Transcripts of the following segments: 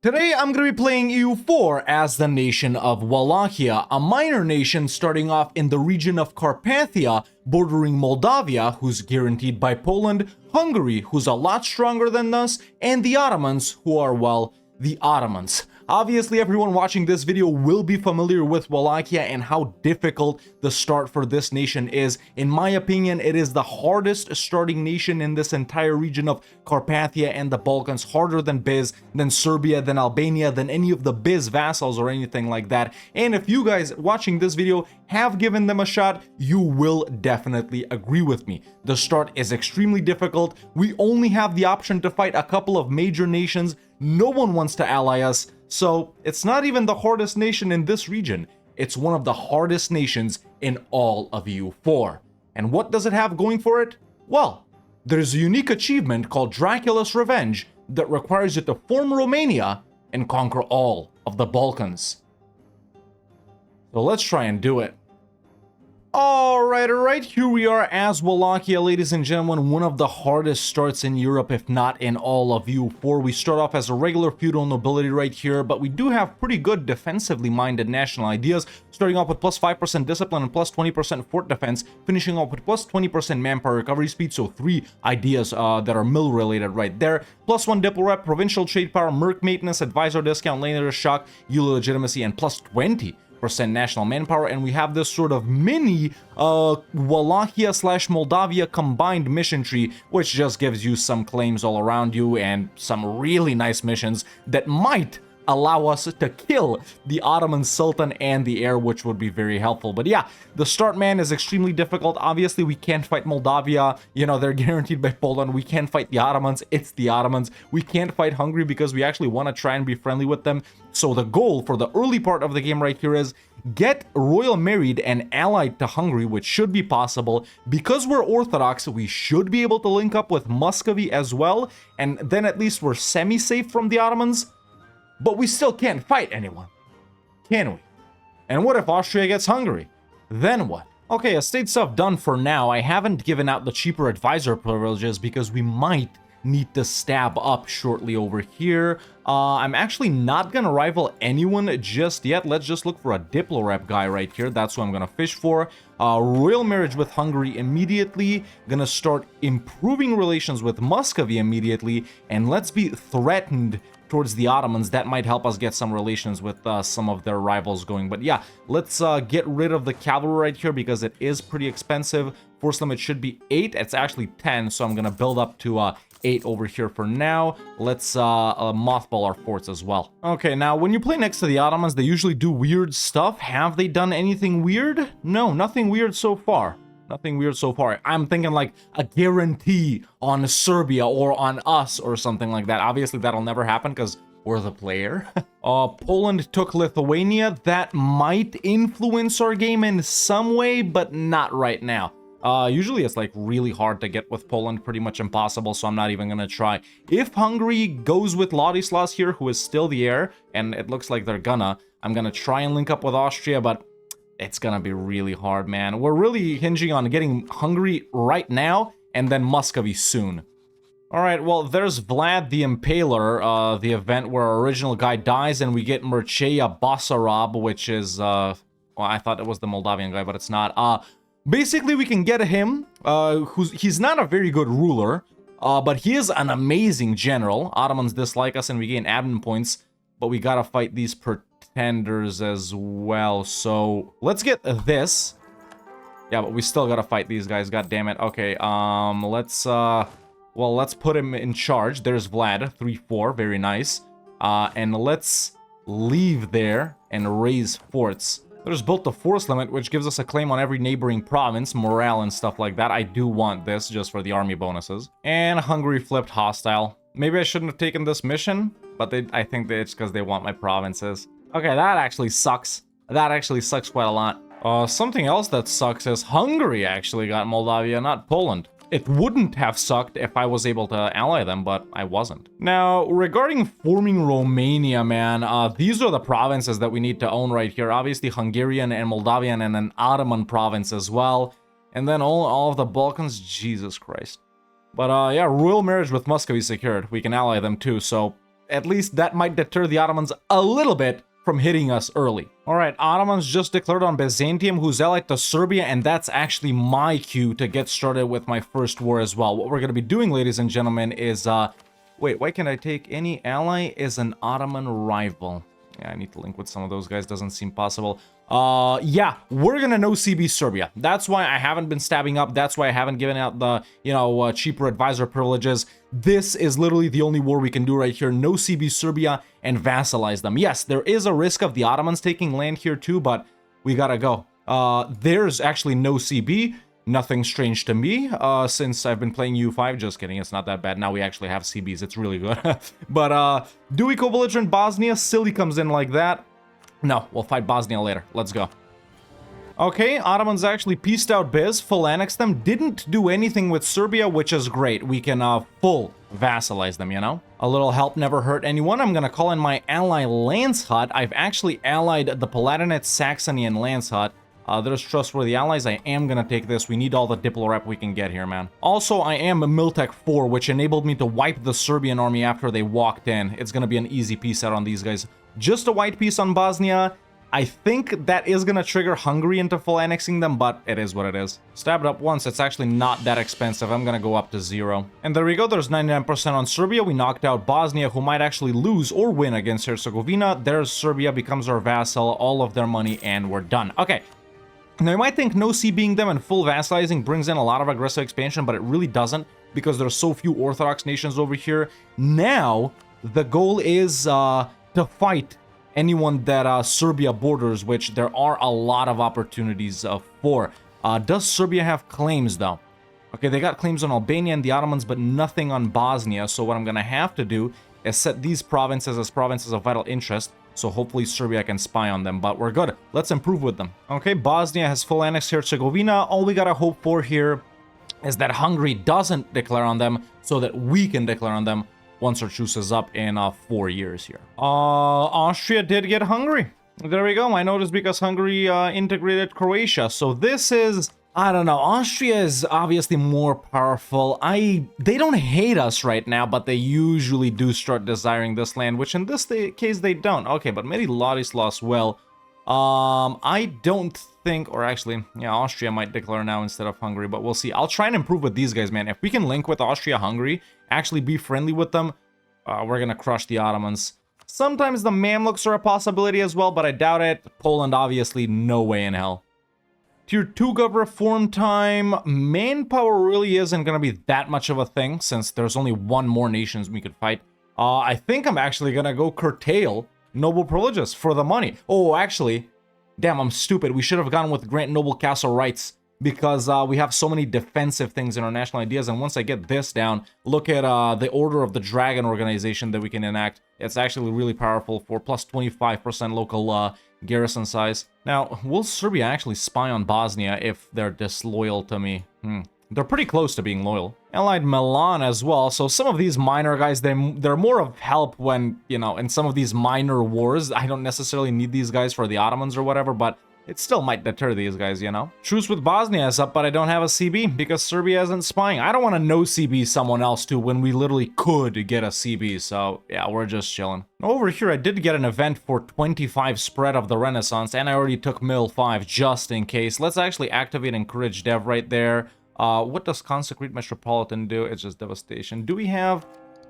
Today I'm going to be playing EU4 as the nation of Wallachia, a minor nation starting off in the region of Carpathia, bordering Moldavia, who's guaranteed by Poland, Hungary, who's a lot stronger than us, and the Ottomans, who are, well, the Ottomans. Obviously, everyone watching this video will be familiar with Wallachia and how difficult the start for this nation is. In my opinion, it is the hardest starting nation in this entire region of Carpathia and the Balkans, harder than Biz, than Serbia, than Albania, than any of the Biz vassals or anything like that. And if you guys watching this video have given them a shot, you will definitely agree with me. The start is extremely difficult. We only have the option to fight a couple of major nations. No one wants to ally us. So it's not even the hardest nation in this region. It's one of the hardest nations in all of EU4. And what does it have going for it? Well, there's a unique achievement called Dracula's Revenge that requires you to form Romania and conquer all of the Balkans. So let's try and do it. Alright, here we are as Wallachia, ladies and gentlemen, one of the hardest starts in Europe, if not in all of EU4. We start off as a regular feudal nobility right here, but we do have pretty good defensively minded national ideas, starting off with plus 5% discipline and plus 20% fort defense, finishing off with plus 20% manpower recovery speed, so 3 ideas that are mill related right there, plus 1 diplo rep, provincial trade power, merc maintenance, advisor discount, laner shock, EUL legitimacy, and plus 20% national manpower. And we have this sort of mini Wallachia / Moldavia combined mission tree, which just gives you some claims all around you and some really nice missions that might allow us to kill the Ottoman Sultan and the heir, which would be very helpful. But yeah, the start, man, is extremely difficult. Obviously, we can't fight Moldavia. You know, they're guaranteed by Poland. We can't fight the Ottomans. It's the Ottomans. We can't fight Hungary because we actually want to try and be friendly with them. So the goal for the early part of the game right here is get royal married and allied to Hungary, which should be possible. Because we're Orthodox, we should be able to link up with Muscovy as well. And then at least we're semi-safe from the Ottomans. But we still can't fight anyone, can we? And what if Austria gets Hungary? Then what? Okay, estate stuff done for now. I haven't given out the cheaper advisor privileges because we might need to stab up shortly over here. I'm actually not gonna rival anyone just yet. Let's just look for a diplo rep guy right here. That's what I'm gonna fish for. Royal marriage with Hungary immediately. Gonna start improving relations with Muscovy immediately. And let's be threatened towards the Ottomans. That might help us get some relations with some of their rivals going. But yeah, let's get rid of the cavalry right here because it is pretty expensive. Force limit should be 8. It's actually 10, so I'm gonna build up to 8 over here for now. Let's mothball our forts as well. Okay, now when you play next to the Ottomans, they usually do weird stuff. Have they done anything weird? No, nothing weird so far. Nothing weird so far. I'm thinking like a guarantee on Serbia or on us or something like that. Obviously, that'll never happen because we're the player. Poland took Lithuania. That might influence our game in some way, but not right now. Usually it's like really hard to get with Poland, pretty much impossible, so I'm not even gonna try. If Hungary goes with Ladislas here, who is still the heir, and it looks like they're gonna, I'm gonna try and link up with Austria, but it's gonna be really hard, man. We're really hinging on getting Hungary right now, and then Muscovy soon. Alright, well, there's Vlad the Impaler, the event where our original guy dies, and we get Mircea Basarab, which is, well, I thought it was the Moldavian guy, but it's not. Basically, we can get him, he's not a very good ruler, but he is an amazing general. Ottomans dislike us, and we gain admin points, but we gotta fight these pretenders as well. So let's get this. Yeah, but we still gotta fight these guys. God damn it. Okay. Let's put him in charge. There's Vlad 3-4. Very nice. And let's leave there and raise forts. There's built the force limit, which gives us a claim on every neighboring province, morale and stuff like that. I do want this just for the army bonuses. And Hungary flipped hostile. Maybe I shouldn't have taken this mission, but I think that it's because they want my provinces. Okay, that actually sucks. That actually sucks quite a lot. Something else that sucks is Hungary actually got Moldavia, not Poland. It wouldn't have sucked if I was able to ally them, but I wasn't. Now, regarding forming Romania, man, these are the provinces that we need to own right here. Obviously, Hungarian and Moldavian and an Ottoman province as well. And then all of the Balkans, Jesus Christ. But yeah, royal marriage with Muscovy secured. We can ally them too, so at least that might deter the Ottomans a little bit from hitting us early. All right, Ottomans just declared on Byzantium, who's allied to Serbia, and that's actually my cue to get started with my first war as well. What we're going to be doing, ladies and gentlemen, is... wait, why can't I take any ally as an Ottoman rival? Yeah, I need to link with some of those guys. Doesn't seem possible. Yeah, we're gonna no CB Serbia. That's why I haven't been stabbing up. That's why I haven't given out the, cheaper advisor privileges. This is literally the only war we can do right here. No CB Serbia and vassalize them. Yes, there is a risk of the Ottomans taking land here too, but we gotta go. There's actually no CB. Nothing strange to me, since I've been playing EU5. Just kidding, it's not that bad. Now we actually have CBs, it's really good. But, do we co-belligerent Bosnia? Silly comes in like that. No, we'll fight Bosnia later. Let's go. Okay, Ottomans actually pieced out Biz, full annexed them. Didn't do anything with Serbia, which is great. We can, full vassalize them, you know? A little help never hurt anyone. I'm gonna call in my ally Landshut. I've actually allied the Palatinate, Saxony, and Landshut. There's trustworthy allies. I am gonna take this. We need all the Diplo rep we can get here, man. Also, I am a Miltech 4, which enabled me to wipe the Serbian army after they walked in. It's gonna be an easy piece out on these guys. Just a white piece on Bosnia. I think that is gonna trigger Hungary into full annexing them, but it is what it is. Stabbed up once. It's actually not that expensive. I'm gonna go up to 0. And there we go. There's 99% on Serbia. We knocked out Bosnia, who might actually lose or win against Herzegovina. There's Serbia, becomes our vassal, all of their money, and we're done. Okay. Now, you might think no C being them and full vassalizing brings in a lot of aggressive expansion, but it really doesn't because there's so few Orthodox nations over here. Now, the goal is to fight anyone that Serbia borders, which there are a lot of opportunities for. Does Serbia have claims, though? Okay, they got claims on Albania and the Ottomans, but nothing on Bosnia. So what I'm going to have to do is set these provinces as provinces of vital interest. So hopefully Serbia can spy on them, but we're good. Let's improve with them. Okay, Bosnia has full annexed Herzegovina. All we gotta hope for here is that Hungary doesn't declare on them so that we can declare on them once our truce is up in 4 years here. Austria did get Hungary. There we go. I noticed because Hungary integrated Croatia. So this is... I don't know. Austria is obviously more powerful. They don't hate us right now, but they usually do start desiring this land, which in this case they don't. Okay, but maybe Ladislaus will. I don't think, or actually, yeah, Austria might declare now instead of Hungary, but we'll see. I'll try and improve with these guys, man. If we can link with Austria-Hungary, actually be friendly with them, we're gonna crush the Ottomans. Sometimes the Mamluks are a possibility as well, but I doubt it. Poland, obviously, no way in hell. Tier 2 Gov reform time. Manpower really isn't going to be that much of a thing since there's only one more nations we could fight. I think I'm actually going to go curtail noble privileges for the money. Oh, actually, damn, I'm stupid. We should have gone with grant noble castle rights because we have so many defensive things in our national ideas. And once I get this down, look at the Order of the Dragon organization that we can enact. It's actually really powerful for plus 25% local garrison size. Now, will Serbia actually spy on Bosnia if they're disloyal to me? They're pretty close to being loyal. Allied Milan as well, so some of these minor guys, they're more of help when, you know, in some of these minor wars. I don't necessarily need these guys for the Ottomans or whatever, but it still might deter these guys, you know? Truce with Bosnia is up, but I don't have a CB because Serbia isn't spying. I don't want to no CB someone else too when we literally could get a CB, so yeah, we're just chilling. Over here, I did get an event for 25 spread of the Renaissance, and I already took Mill 5 just in case. Let's actually activate Encourage Dev right there. What does Consecrate Metropolitan do? It's just devastation. Do we have...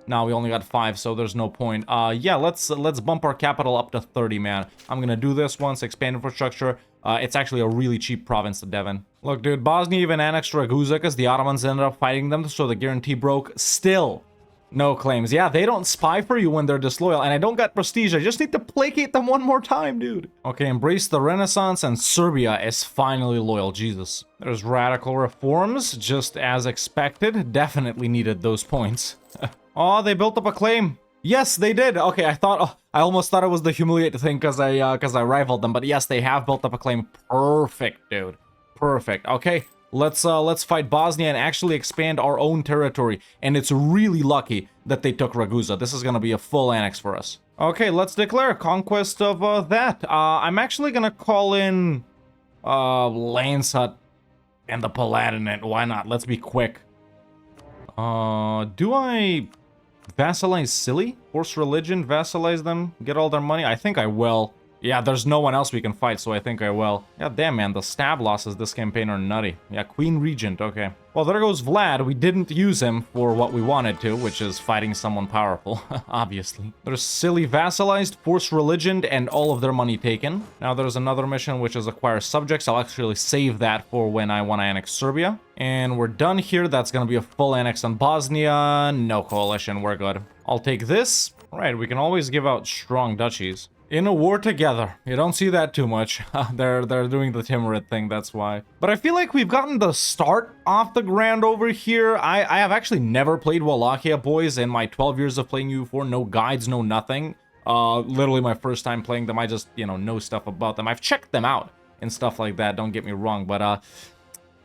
No, we only got 5, so there's no point. Yeah, let's bump our capital up to 30, man. I'm gonna do this once, expand infrastructure. It's actually a really cheap province to Devon. Look, dude, Bosnia even annexed Ragusa because the Ottomans ended up fighting them, so the guarantee broke. Still, no claims. Yeah, they don't spy for you when they're disloyal, and I don't got prestige. I just need to placate them one more time, dude. Okay, embrace the Renaissance, and Serbia is finally loyal. Jesus. There's radical reforms, just as expected. Definitely needed those points. Oh, they built up a claim. Yes, they did. Okay, I almost thought it was the humiliated thing because I rivaled them, but yes, they have built up a claim. Perfect, dude. Perfect. Okay, let's fight Bosnia and actually expand our own territory. And it's really lucky that they took Ragusa. This is gonna be a full annex for us. Okay, let's declare conquest of that. I'm actually gonna call in Landshut and the Palatinate. Why not? Let's be quick. Do I Vassalize silly? Force religion, vassalize them, get all their money? I think I will. Yeah, there's no one else we can fight, so I think I will. Yeah, damn, man, the stab losses this campaign are nutty. Yeah, Queen Regent, okay. Well, there goes Vlad. We didn't use him for what we wanted to, which is fighting someone powerful, obviously. There's silly vassalized, force religion, and all of their money taken. Now there's another mission, which is acquire subjects. I'll actually save that for when I want to annex Serbia. And we're done here. That's going to be a full annex on Bosnia. No coalition, we're good. I'll take this. All right, we can always give out strong duchies. In a war together. You don't see that too much. They're doing the Timurid thing, that's why. But I feel like we've gotten the start off the ground over here. I have actually never played Wallachia, boys, in my 12 years of playing EU4. No guides, no nothing. Literally my first time playing them. I just, you know stuff about them. I've checked them out and stuff like that, don't get me wrong. But,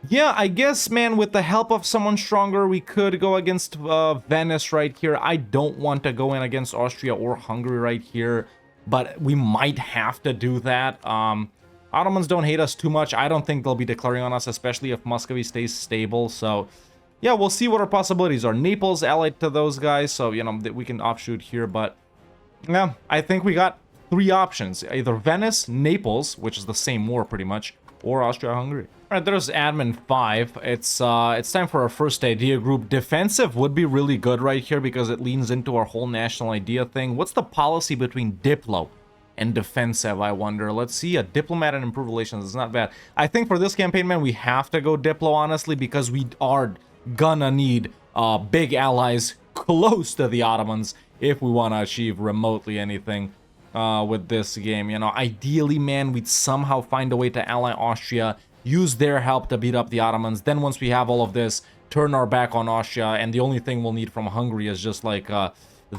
yeah, I guess, man, with the help of someone stronger, we could go against Venice right here. I don't want to go in against Austria or Hungary right here, but we might have to do that. Ottomans don't hate us too much. I don't think they'll be declaring on us, especially if Muscovy stays stable. So, yeah, we'll see what our possibilities are. Naples allied to those guys, so, you know, we can offshoot here. But, yeah, I think we got 3 options. Either Venice, Naples, which is the same war pretty much, or Austria-Hungary. All right, there's admin 5. It's time for our first idea group. Defensive would be really good right here because it leans into our whole national idea thing. What's the policy between Diplo and defensive, I wonder? Let's see. A diplomat and improve relations is not bad. I think for this campaign, man, we have to go Diplo, honestly, because we are gonna need big allies close to the Ottomans if we want to achieve remotely anything with this game. You know, ideally, man, we'd somehow find a way to ally Austria, use their help to beat up the Ottomans. Then once we have all of this, turn our back on Austria, and the only thing we'll need from Hungary is just like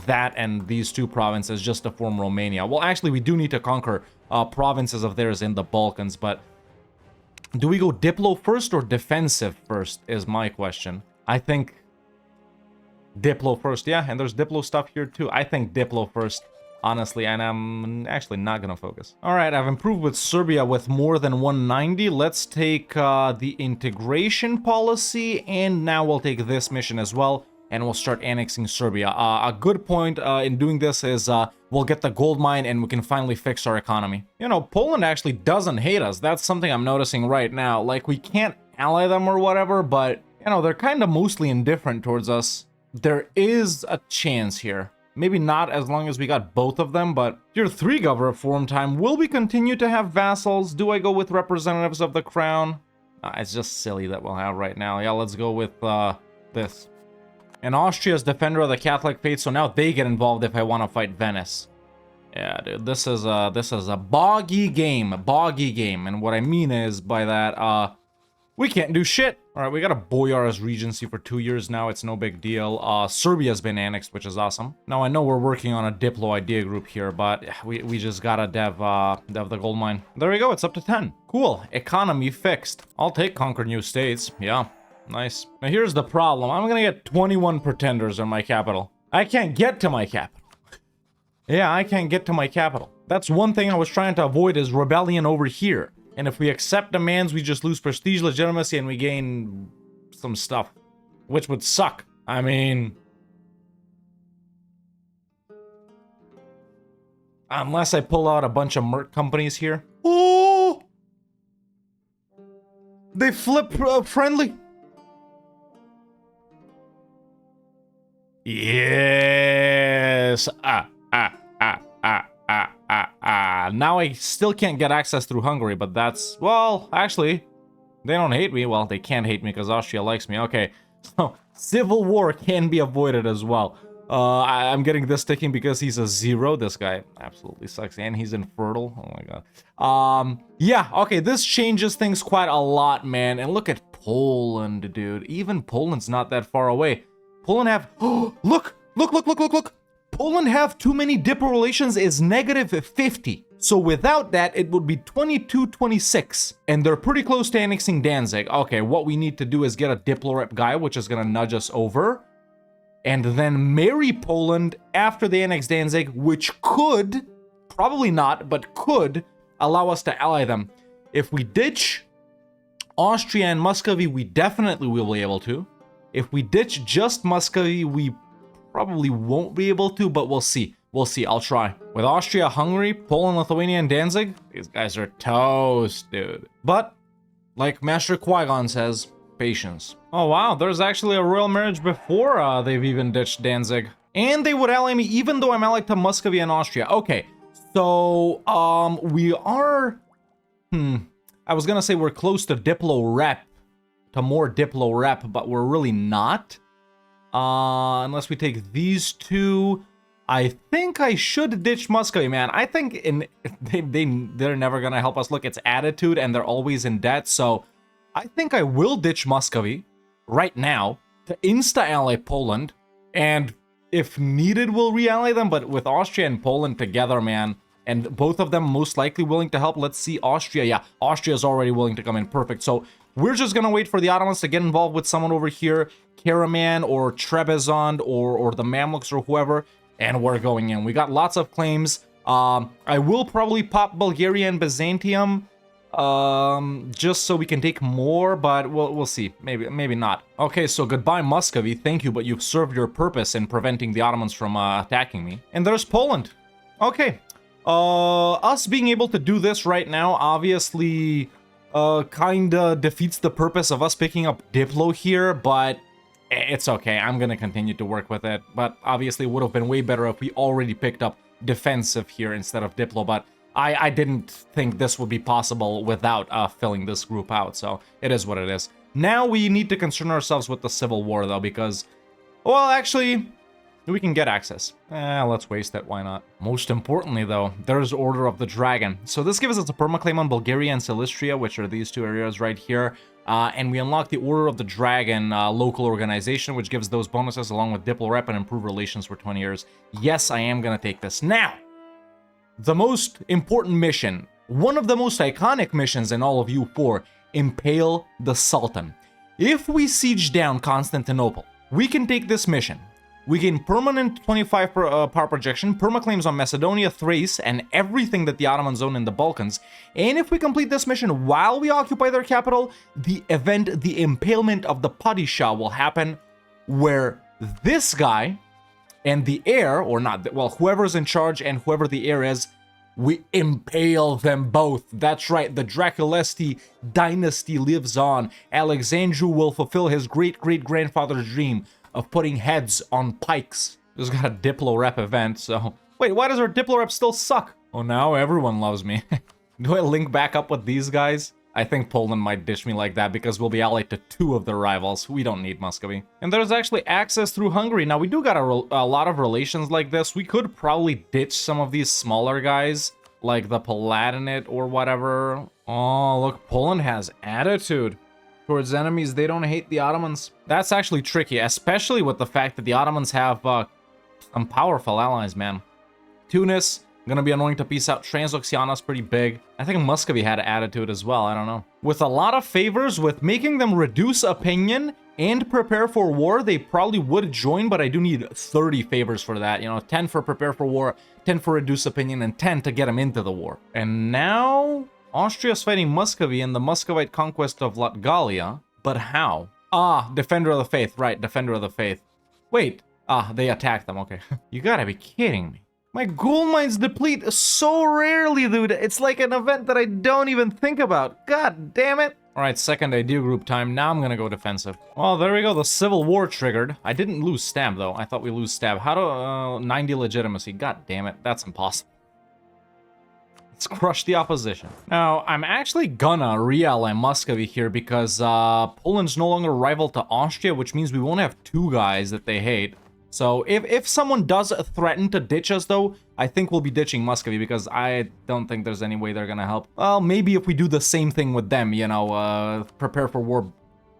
that and these 2 provinces just to form Romania. Well, actually, we do need to conquer provinces of theirs in the Balkans, but do we go Diplo first or defensive first is my question. I think Diplo first, yeah, and there's Diplo stuff here too. I think Diplo first, honestly, and I'm actually not gonna focus. All right, I've improved with Serbia with more than 190. Let's take the integration policy, and now we'll take this mission as well, and we'll start annexing Serbia. A good point in doing this is we'll get the gold mine, and we can finally fix our economy. You know, Poland actually doesn't hate us. That's something I'm noticing right now. Like, we can't ally them or whatever, but, you know, they're kind of mostly indifferent towards us. There is a chance here. Maybe not as long as we got both of them, but Tier 3 gov reform time. Will we continue to have vassals? Do I go with representatives of the crown? It's just silly that we'll have right now. Yeah, let's go with this. And Austria's defender of the Catholic faith, so now they get involved if I want to fight Venice. Yeah, dude, this is a boggy game, and what I mean is by that, we can't do shit. All right, we got a Boyar's Regency for 2 years now. It's no big deal. Serbia's been annexed, which is awesome. Now, I know we're working on a Diplo idea group here, but we just gotta dev the gold mine. There we go. It's up to 10. Cool. Economy fixed. I'll take conquer new states. Yeah, nice. Now, here's the problem. I'm gonna get 21 pretenders in my capital. I can't get to my capital. Yeah, I can't get to my capital. That's one thing I was trying to avoid is rebellion over here. And if we accept demands, we just lose prestige, legitimacy, and we gain some stuff. Which would suck. I mean... unless I pull out a bunch of merc companies here. Oh! They flip friendly. Yes! Now I still can't get access through Hungary, but that's... well, actually, they don't hate me. Well, they can't hate me because Austria likes me. Okay, so civil war can be avoided as well. I'm getting this ticking because he's a 0. This guy absolutely sucks, and he's infertile. Oh my god. Yeah, okay, this changes things quite a lot, man. And look at Poland, dude. Even Poland's not that far away. Poland have... oh, look! Poland have too many Diplo relations is -50. So without that, it would be 22-26. And they're pretty close to annexing Danzig. Okay, what we need to do is get a Diplo rep guy, which is gonna nudge us over. And then marry Poland after they annex Danzig, which could, probably not, but could allow us to ally them. If we ditch Austria and Muscovy, we definitely will be able to. If we ditch just Muscovy, we probably won't be able to, but we'll see. We'll see. I'll try. With Austria, Hungary, Poland, Lithuania, and Danzig, these guys are toast, dude. But, like Master Qui-Gon says, patience. Oh, wow. There's actually a royal marriage before they've even ditched Danzig. And they would ally me even though I'm allied to Muscovy and Austria. Okay. So, we are... I was gonna say we're close to Diplo Rep. To more Diplo Rep, but we're really not. Unless we take these two... I think I should ditch Muscovy, man. I think they're never gonna help us. Look, it's attitude, and they're always in debt. So I think I will ditch Muscovy right now to insta-ally Poland, and if needed, we'll re-ally them. But with Austria and Poland together, man, and both of them most likely willing to help. Let's see, Austria. Yeah, Austria is already willing to come in. Perfect. So we're just gonna wait for the Ottomans to get involved with someone over here, Karaman or Trebizond or the Mamluks or whoever. And we're going in. We got lots of claims. I will probably pop Bulgaria and Byzantium, just so we can take more, but we'll see. Maybe not. Okay, so goodbye Muscovy. Thank you, but you've served your purpose in preventing the Ottomans from attacking me. And there's Poland. Okay. Us being able to do this right now obviously kinda defeats the purpose of us picking up Diplo here, but it's okay. I'm gonna continue to work with it, but obviously it would have been way better if we already picked up defensive here instead of Diplo, but I didn't think this would be possible without filling this group out, so it is what it is. Now we need to concern ourselves with the Civil War, though, because, well, actually, we can get access. Let's waste it, why not? Most importantly, though, there's Order of the Dragon. So this gives us a permaclaim on Bulgaria and Silistria, which are these two areas right here. And we unlock the Order of the Dragon local organization, which gives those bonuses along with Diplo Rep and improved relations for 20 years. Yes, I am going to take this. Now, the most important mission, one of the most iconic missions in all of EU4, Impale the Sultan. If we siege down Constantinople, we can take this mission. We gain permanent 25 power projection, permaclaims on Macedonia, Thrace, and everything that the Ottomans own in the Balkans. And if we complete this mission while we occupy their capital, the event, the impalement of the Padishah, will happen, where this guy and the heir, or not, well, whoever's in charge and whoever the heir is, we impale them both. That's right, the Draculesti dynasty lives on. Alexandru will fulfill his great-great-grandfather's dream of putting heads on pikes. Just got a Diplo Rep event, so... Wait, why does our Diplo Rep still suck? Oh, now everyone loves me. Do I link back up with these guys? I think Poland might ditch me like that because we'll be allied to two of their rivals. We don't need Muscovy. And there's actually access through Hungary. Now, we do got a lot of relations like this. We could probably ditch some of these smaller guys, like the Palatinate or whatever. Oh, look, Poland has attitude towards enemies. They don't hate the Ottomans. That's actually tricky, especially with the fact that the Ottomans have some powerful allies, man. Tunis, gonna be annoying to peace out. Transoxiana's pretty big. I think Muscovy had attitude as well, I don't know. With a lot of favors, with making them reduce opinion and prepare for war, they probably would join, but I do need 30 favors for that. You know, 10 for prepare for war, 10 for reduce opinion, and 10 to get them into the war. And now Austria's fighting Muscovy in the Muscovite conquest of Latgalia, but how? Ah, Defender of the Faith, right, Defender of the Faith. Wait, they attacked them, okay. You gotta be kidding me. My gold mines deplete so rarely, dude. It's like an event that I don't even think about. God damn it. All right, second idea group time. Now I'm gonna go defensive. Well, there we go. The Civil War triggered. I didn't lose stab, though. I thought we lose stab. How to 90 legitimacy? God damn it. That's impossible. Let's crush the opposition. Now, I'm actually gonna re-ally Muscovy here because Poland's no longer rival to Austria, which means we won't have two guys that they hate. So if someone does threaten to ditch us, though, I think we'll be ditching Muscovy because I don't think there's any way they're gonna help. Well, maybe if we do the same thing with them, you know, prepare for war,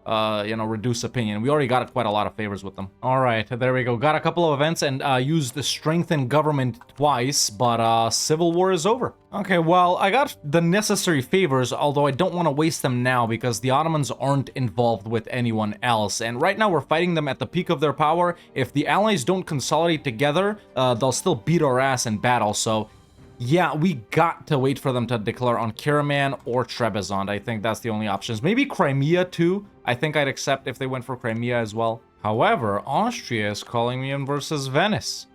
you know, reduce opinion. We already got quite a lot of favors with them. All right, there we go. Got a couple of events and used the strengthen government twice, but Civil War is over. Okay, well, I got the necessary favors, although I don't want to waste them now because the Ottomans aren't involved with anyone else. And right now we're fighting them at the peak of their power. If the allies don't consolidate together, they'll still beat our ass in battle. So yeah, we got to wait for them to declare on Karaman or Trebizond. I think that's the only options. Maybe Crimea too. I think I'd accept if they went for Crimea as well. However, Austria is calling me in versus Venice.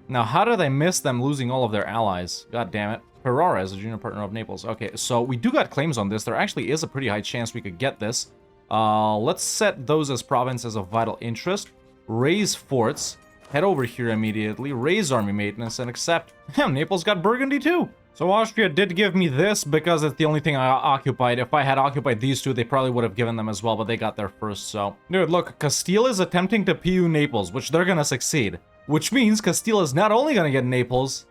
Now, how did I miss them losing all of their allies? God damn it. Ferrara is a junior partner of Naples. Okay, so we do got claims on this. There actually is a pretty high chance we could get this. Let's set those as provinces of vital interest. Raise forts. Head over here immediately. Raise army maintenance and accept. Naples got Burgundy too. So Austria did give me this because it's the only thing I occupied. If I had occupied these two, they probably would have given them as well, but they got there first, so. Dude, look, Castile is attempting to PU Naples, which they're gonna succeed. Which means Castile is not only gonna get Naples.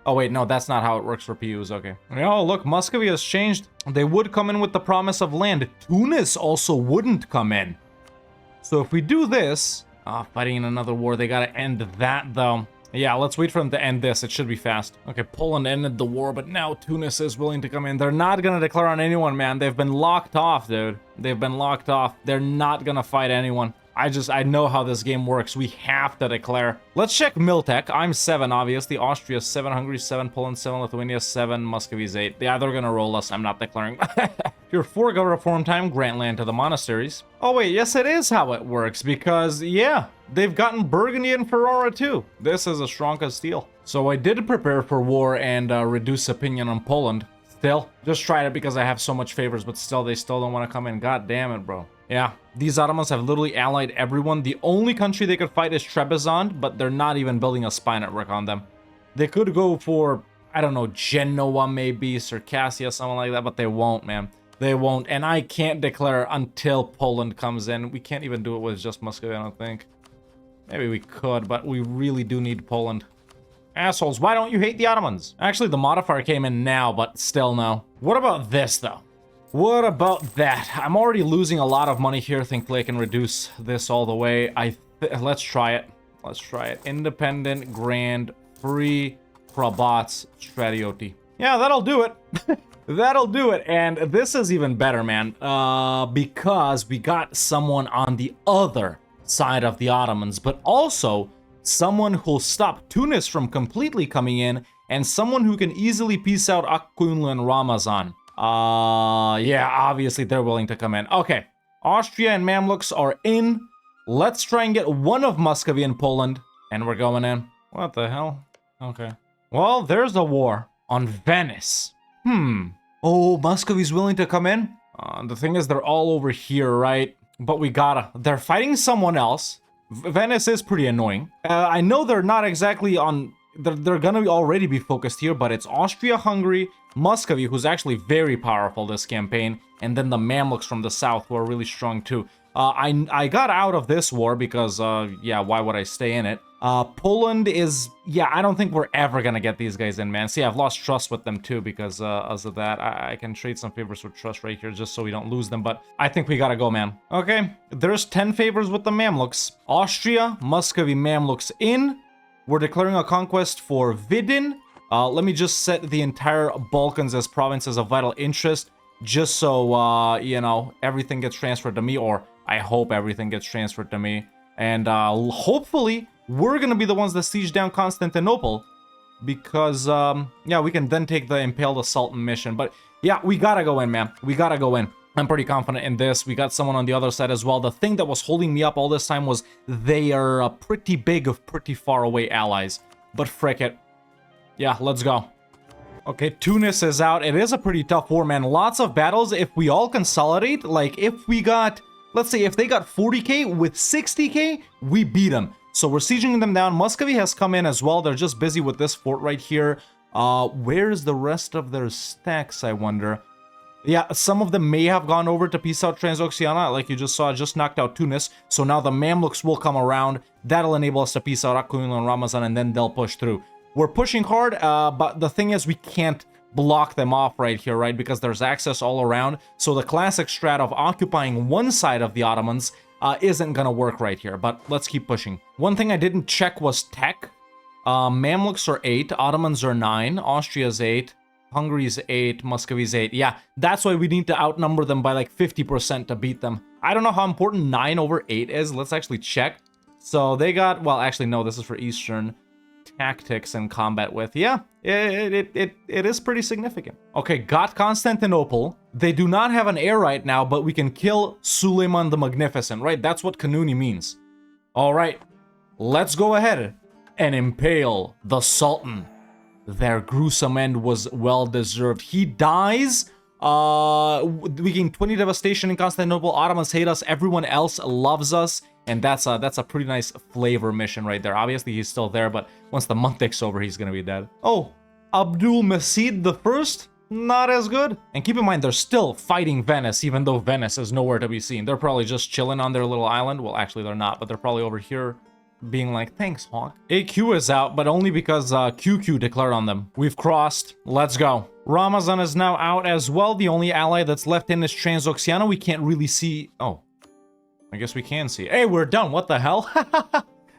Oh wait, no, that's not how it works for PUs, okay. Oh, look, Muscovy has changed. They would come in with the promise of land. Tunis also wouldn't come in. So if we do this... fighting in another war, they gotta end that though. Yeah, let's wait for them to end this. It should be fast. Okay, Poland ended the war, but now Tunis is willing to come in. They're not gonna declare on anyone, man. They've been locked off, dude. They've been locked off. They're not gonna fight anyone. I know how this game works. We have to declare. Let's check Miltech. I'm 7, obviously. Austria 7, Hungary 7, Poland 7, Lithuania 7, Muscovy's 8. Yeah, they're gonna roll us. I'm not declaring. Your 4 go reform time, grant land to the monasteries. Oh wait, yes it is how it works, because yeah, they've gotten Burgundy and Ferrara too. This is as strong as steel. So I did prepare for war and reduce opinion on Poland. Still, just tried it because I have so much favors, but still, they still don't want to come in. God damn it, bro. Yeah, these Ottomans have literally allied everyone. The only country they could fight is Trebizond, but they're not even building a spy network on them. They could go for, I don't know, Genoa maybe, Circassia, something like that, but they won't, man. They won't, and I can't declare until Poland comes in. We can't even do it with just Muscovy, I don't think. Maybe we could, but we really do need Poland. Assholes, why don't you hate the Ottomans? Actually, the modifier came in now, but still no. What about this, though? What about that? I'm already losing a lot of money here. Thankfully, I can reduce this all the way. Let's try it. Let's try it. Independent, grand, free, Prabats, Stradioti. Yeah, that'll do it. That'll do it. And this is even better, man. Because we got someone on the other side of the Ottomans, but also someone who'll stop Tunis from completely coming in, and someone who can easily piece out Akkunlu and Ramazan. Yeah, obviously they're willing to come in. Okay, Austria and Mamluks are in. Let's try and get one of Muscovy and Poland, and we're going in. What the hell? Okay. Well, there's a war on Venice. Oh, Muscovy's willing to come in? The thing is, they're all over here, right? But we gotta. They're fighting someone else. Venice is pretty annoying. I know they're not exactly on... They're gonna already be focused here, but it's Austria-Hungary, Muscovy, who's actually very powerful this campaign, and then the Mamluks from the south, who are really strong too. I got out of this war because, yeah, why would I stay in it? Poland is... Yeah, I don't think we're ever gonna get these guys in, man. See, I've lost trust with them too because of that. I can trade some favors with trust right here just so we don't lose them, but I think we gotta go, man. Okay, there's 10 favors with the Mamluks. Austria, Muscovy, Mamluks in. We're declaring a conquest for Vidin. Let me just set the entire Balkans as provinces of vital interest, just so, you know, everything gets transferred to me, or I hope everything gets transferred to me. And hopefully, we're gonna be the ones that siege down Constantinople, because, yeah, we can then take the Impaled Assault mission. But, yeah, we gotta go in, man. We gotta go in. I'm pretty confident in this. We got someone on the other side as well. The thing that was holding me up all this time was they are pretty big of pretty far away allies. But frick it. Yeah, let's go. Okay, Tunis is out. It is a pretty tough war, man. Lots of battles. If we all consolidate, like if we got, let's say if they got 40k with 60k, we beat them. So we're sieging them down. Muscovy has come in as well. They're just busy with this fort right here. Where's the rest of their stacks, I wonder? Yeah, some of them may have gone over to peace out Transoxiana, like you just saw, just knocked out Tunis. So now the Mamluks will come around. That'll enable us to peace out Akkunlu and Ramazan, and then they'll push through. We're pushing hard, but the thing is we can't block them off right here, right? Because there's access all around. So the classic strat of occupying one side of the Ottomans isn't gonna work right here, but let's keep pushing. One thing I didn't check was tech. Mamluks are 8, Ottomans are 9, Austria's 8. Hungary's 8, Muscovy's 8. Yeah, that's why we need to outnumber them by like 50% to beat them. I don't know how important 9 over 8 is. Let's actually check. So they got, well, actually, no, this is for Eastern. tactics in combat with. Yeah, it is pretty significant. Okay, got Constantinople. They do not have an heir right now, but we can kill Suleiman the Magnificent, right? That's what Kanuni means. All right, let's go ahead and impale the Sultan. Their gruesome end was well-deserved. He dies. We gain 20 devastation in Constantinople. Ottomans hate us. Everyone else loves us. And that's a pretty nice flavor mission right there. Obviously, he's still there, but once the month takes over, he's gonna be dead. Oh, Abdul Majid the First? Not as good. And keep in mind, they're still fighting Venice, even though Venice is nowhere to be seen. They're probably just chilling on their little island. Well, actually, they're not, but they're probably over here being like, thanks, Hawk. AQ is out, but only because QQ declared on them. We've crossed. Let's go. Ramazan is now out as well. The only ally that's left in is Transoxiana. We can't really see... Oh. I guess we can see. Hey, we're done. What the hell?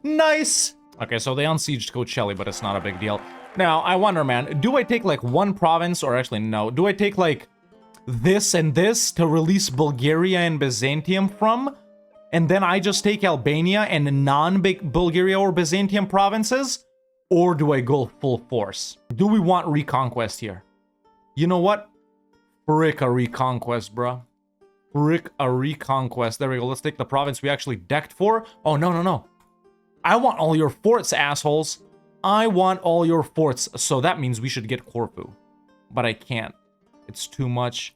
Nice. Okay, so they unsieged Coachella, but it's not a big deal. Now, I wonder, man, do I take like one province, or actually no, do I take like this and this to release Bulgaria and Byzantium from? And then I just take Albania and non-Bulgaria or Byzantium provinces? Or do I go full force? Do we want reconquest here? You know what? Frick a reconquest, bruh. Frick a reconquest. There we go. Let's take the province we actually decked for. Oh, no, no, no. I want all your forts, assholes. I want all your forts. So that means we should get Corfu. But I can't. It's too much.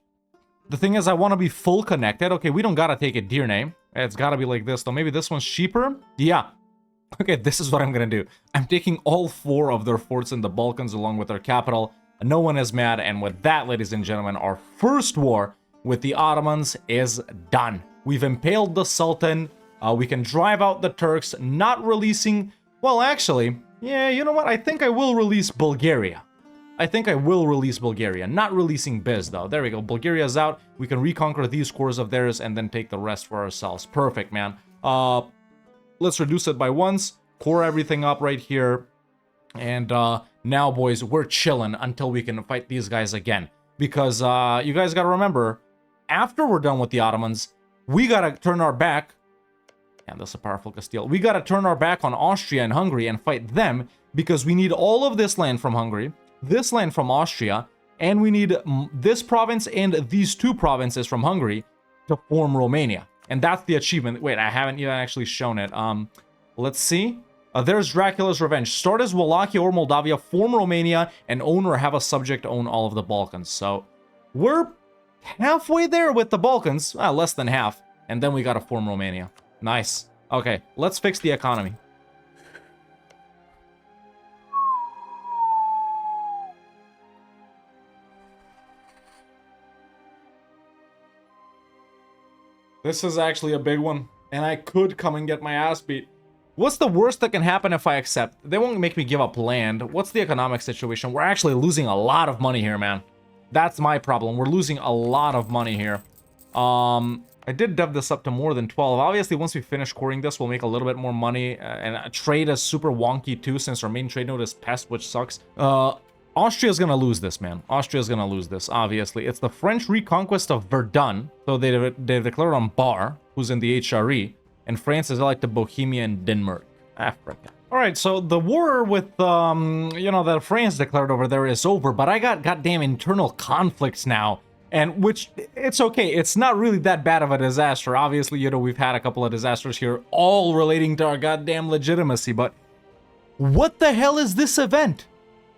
The thing is, I want to be full connected. Okay, we don't gotta take a Deerney. It's gotta be like this, though. Maybe this one's cheaper? Yeah. Okay, this is what I'm gonna do. I'm taking all 4 of their forts in the Balkans along with their capital. No one is mad. And with that, ladies and gentlemen, our first war with the Ottomans is done. We've impaled the Sultan. We can drive out the Turks, not releasing... Well, actually, yeah, you know what? I think I will release Bulgaria. I think I will release Bulgaria. Not releasing Biz, though. There we go. Bulgaria's out. We can reconquer these cores of theirs and then take the rest for ourselves. Perfect, man. Let's reduce it by once. Core everything up right here. And now, boys, we're chilling until we can fight these guys again. Because you guys gotta remember... After we're done with the Ottomans, we gotta turn our back... And that's a powerful Castile. We gotta turn our back on Austria and Hungary and fight them, because we need all of this land from Hungary, this land from Austria, and we need this province and these 2 provinces from Hungary to form Romania. And that's the achievement. Wait, I haven't even actually shown it. Let's see. There's Dracula's Revenge. Start as Wallachia or Moldavia, form Romania, and own or have a subject own all of the Balkans. So, we're halfway there with the Balkans. Less than half. And then we gotta form Romania. Nice. Okay, let's fix the economy. This is actually a big one, and I could come and get my ass beat. What's the worst that can happen if I accept? They won't make me give up land. What's the economic situation? We're actually losing a lot of money here, man. That's my problem. We're losing a lot of money here. I did dev this up to more than 12. Obviously, once we finish coring this, we'll make a little bit more money. And trade is super wonky too, since our main trade node is pest, which sucks. Austria's gonna lose this, man. Austria's gonna lose this, obviously. It's the French reconquest of Verdun. So they declared on Bar, who's in the HRE. And France is elected Bohemia and Denmark. Africa. Alright, so the war with, you know, that France declared over there is over. But I got goddamn internal conflicts now. And which, it's okay. It's not really that bad of a disaster. Obviously, you know, we've had a couple of disasters here, all relating to our goddamn legitimacy. But what the hell is this event?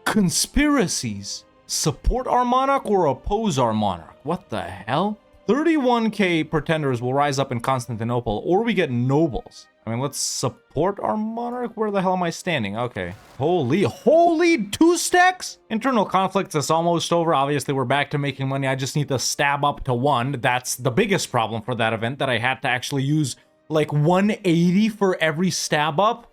Conspiracies. Support our monarch or oppose our monarch? What the hell? 31k pretenders will rise up in Constantinople, or we get nobles. I mean, let's support our monarch? Where the hell am I standing? Okay. Holy 2 stacks? Internal conflicts is almost over. Obviously, we're back to making money. I just need to stab up to 1. That's the biggest problem for that event, that I had to actually use like 180 for every stab up.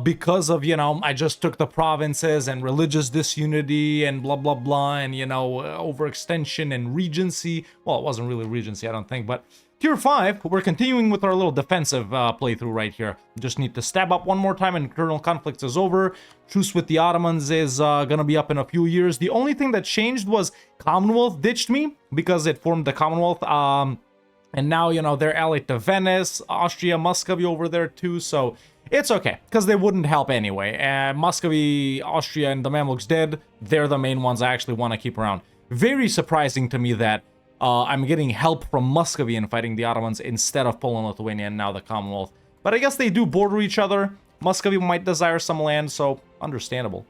Because of, you know, I just took the provinces and religious disunity and blah, blah, blah, and, you know, overextension and regency. Well, it wasn't really regency, I don't think, but tier 5, we're continuing with our little defensive playthrough right here. Just need to stab up one more time and internal conflicts is over. Truce with the Ottomans is gonna be up in a few years. The only thing that changed was Commonwealth ditched me because it formed the Commonwealth. And now, you know, they're allied to Venice, Austria, Muscovy over there too, so it's okay, because they wouldn't help anyway. Muscovy, Austria, and the Mamluks dead. They're the main ones I actually want to keep around. Very surprising to me that I'm getting help from Muscovy in fighting the Ottomans instead of Poland, Lithuania, and now the Commonwealth. But I guess they do border each other. Muscovy might desire some land, so understandable.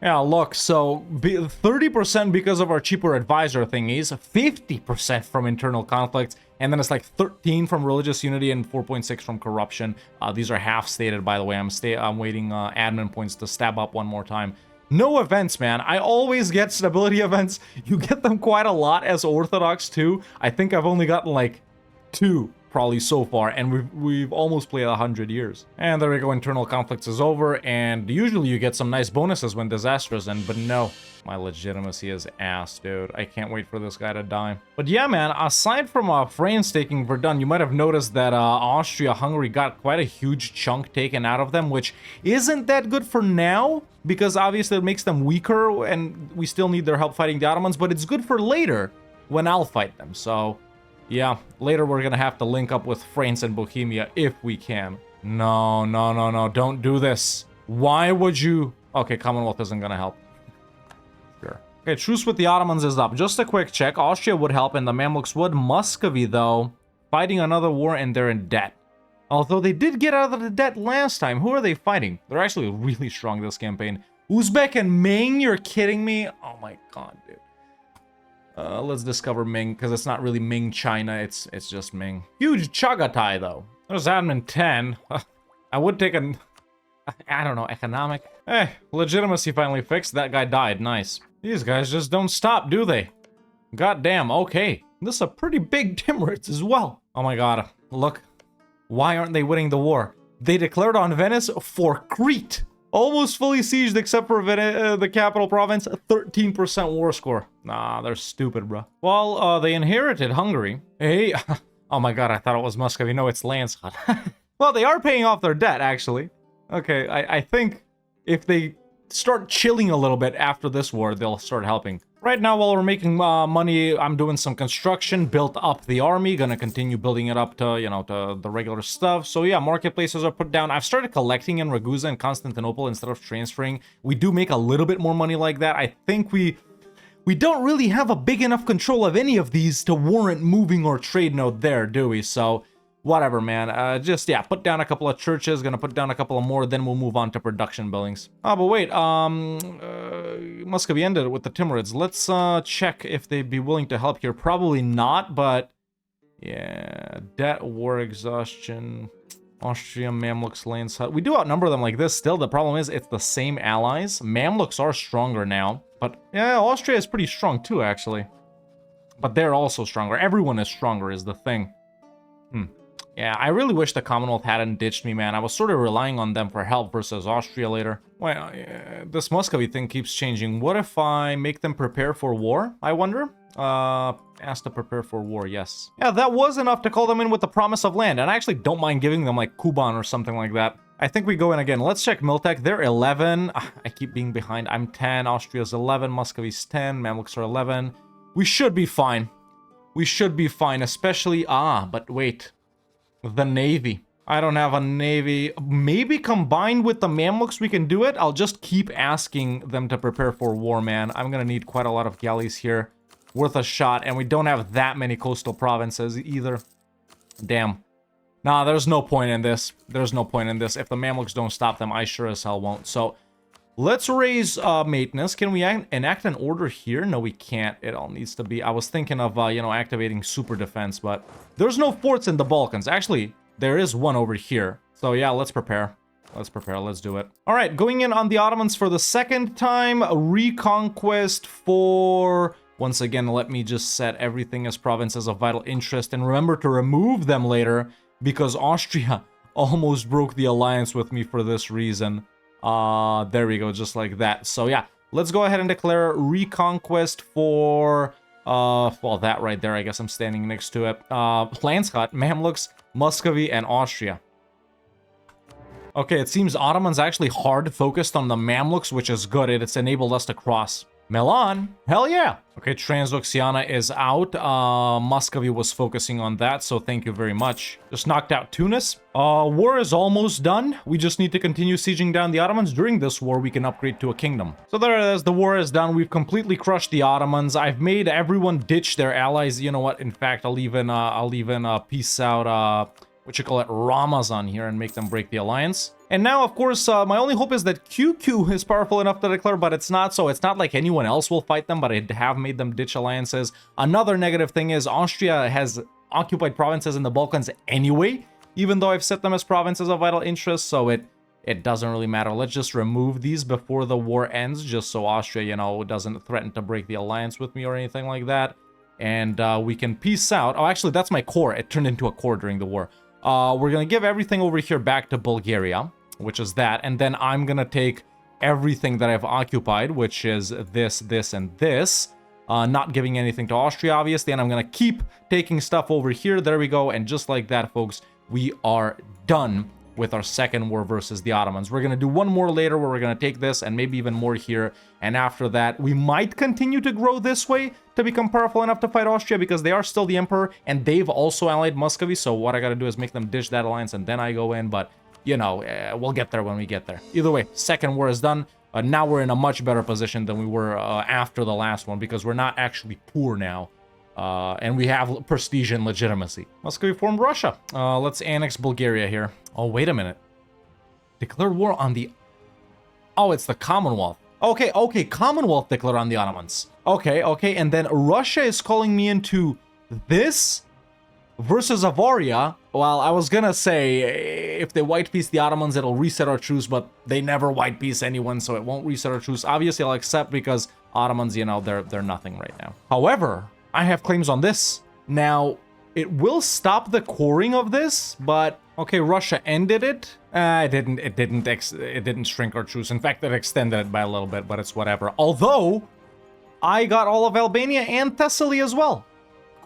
Yeah, look, so 30% because of our cheaper advisor thingies, 50% from internal conflicts, and then it's like 13 from religious unity and 4.6 from corruption. These are half stated, by the way. I'm waiting admin points to stab up one more time. No events, man. I always get stability events. You get them quite a lot as Orthodox too. I think I've only gotten like 2 probably so far, and we've almost played 100 years. And there we go, internal conflicts is over, and usually you get some nice bonuses when disasters end, but no, my legitimacy is ass, dude. I can't wait for this guy to die. But yeah, man, aside from France taking Verdun, you might have noticed that Austria-Hungary got quite a huge chunk taken out of them, which isn't that good for now, because obviously it makes them weaker, and we still need their help fighting the Ottomans, but it's good for later, when I'll fight them, so... yeah, later we're gonna have to link up with France and Bohemia if we can. No, no, no, no, don't do this. Why would you... okay, Commonwealth isn't gonna help. Sure. Okay, truce with the Ottomans is up. Just a quick check. Austria would help and the Mamluks would. Muscovy, though, fighting another war and they're in debt. Although they did get out of the debt last time. Who are they fighting? They're actually really strong this campaign. Uzbek and Ming? You're kidding me? Oh my god, dude. Let's discover Ming, because it's not really Ming China, it's just Ming. Huge Chagatai, though. There's admin 10. I would take I don't know, economic. Eh, legitimacy finally fixed. That guy died. Nice. These guys just don't stop, do they? God damn, okay. This is a pretty big Timurids as well. Oh my god, look. Why aren't they winning the war? They declared on Venice for Crete. Almost fully sieged except for the capital province, 13% war score. Nah, they're stupid, bro. Well, they inherited Hungary. Hey, oh my god, I thought it was Muscovy. No, it's Landshut. Well, they are paying off their debt, actually. Okay, I think if they start chilling a little bit after this war, they'll start helping. Right now, while we're making money, I'm doing some construction, built up the army, gonna continue building it up to, you know, to the regular stuff. So yeah, marketplaces are put down. I've started collecting in Ragusa and Constantinople instead of transferring. We do make a little bit more money like that. I think we don't really have a big enough control of any of these to warrant moving or trade node there, do we? So whatever, man. Just, yeah, put down a couple of churches, gonna put down a couple of more, then we'll move on to production buildings. Oh, but wait, Muscovy ended with the Timurids. Let's check if they'd be willing to help here. Probably not, but yeah, debt, war exhaustion, Austria, Mamluks, Landshut. We do outnumber them like this still. The problem is it's the same allies. Mamluks are stronger now, but yeah, Austria is pretty strong too, actually. But they're also stronger. Everyone is stronger is the thing. Yeah, I really wish the Commonwealth hadn't ditched me, man. I was sort of relying on them for help versus Austria later. Well, this Muscovy thing keeps changing. What if I make them prepare for war, I wonder? Ask to prepare for war, yes. Yeah, that was enough to call them in with the promise of land. And I actually don't mind giving them, like, Kuban or something like that. I think we go in again. Let's check Miltech. They're 11. I keep being behind. I'm 10. Austria's 11. Muscovy's 10. Mamluks are 11. We should be fine. We should be fine, especially... but wait. The Navy. I don't have a Navy. Maybe combined with the Mamluks we can do it? I'll just keep asking them to prepare for war, man. I'm gonna need quite a lot of galleys here. Worth a shot, and we don't have that many coastal provinces either. Damn. Nah, there's no point in this. There's no point in this. If the Mamluks don't stop them, I sure as hell won't. So, let's raise maintenance. Can we enact an order here? No, we can't. It all needs to be... I was thinking of, you know, activating super defense, but there's no forts in the Balkans. Actually, there is one over here. So yeah, let's prepare. Let's prepare. Let's do it. All right, going in on the Ottomans for the second time. Reconquest for... Once again, let me just set everything as provinces of vital interest. And remember to remove them later, because Austria almost broke the alliance with me for this reason. There we go, just like that. So yeah, let's go ahead and declare Reconquest for, well, that right there, I guess I'm standing next to it. Landshut, Mamluks, Muscovy, and Austria. Okay, it seems Ottomans actually hard focused on the Mamluks, which is good. It's enabled us to cross. Milan? Hell yeah. Okay, Transoxiana is out. Muscovy was focusing on that, so thank you very much. Just knocked out Tunis. War is almost done. We just need to continue sieging down the Ottomans. During this war, we can upgrade to a kingdom. So there it is. The war is done. We've completely crushed the Ottomans. I've made everyone ditch their allies. You know what? In fact, I'll even peace out, what you call it, Ramazan here and make them break the alliance. And now, of course, my only hope is that QQ is powerful enough to declare, but it's not, so it's not like anyone else will fight them, but I have made them ditch alliances. Another negative thing is Austria has occupied provinces in the Balkans anyway, even though I've set them as provinces of vital interest, so it doesn't really matter. Let's just remove these before the war ends, just so Austria, you know, doesn't threaten to break the alliance with me or anything like that. And we can peace out. Oh, actually, that's my core. It turned into a core during the war. We're gonna give everything over here back to Bulgaria, which is that, and then I'm gonna take everything that I've occupied, which is this, this, and this, not giving anything to Austria, obviously, and I'm gonna keep taking stuff over here. There we go, and just like that, folks, we are done with our second war versus the Ottomans. We're gonna do one more later where we're gonna take this and maybe even more here, and after that, we might continue to grow this way to become powerful enough to fight Austria because they are still the emperor, and they've also allied Muscovy, so what I gotta do is make them ditch that alliance and then I go in, but you know, we'll get there when we get there. Either way, second war is done. Now we're in a much better position than we were after the last one because we're not actually poor now. And we have prestige and legitimacy. Muscovy formed Russia. Let's annex Bulgaria here. Oh, wait a minute. Declared war on the... Oh, it's the Commonwealth. Okay, okay, Commonwealth declared on the Ottomans. Okay, okay, and then Russia is calling me into this versus Avaria. Well, I was gonna say, if they white peace the Ottomans, it'll reset our truce, but they never white peace anyone, so it won't reset our truce. Obviously, I'll accept because Ottomans, you know, they're nothing right now. However, I have claims on this. Now, it will stop the coring of this, but okay, Russia ended it. It didn't shrink our truce. In fact, it extended it by a little bit, but it's whatever. Although, I got all of Albania and Thessaly as well.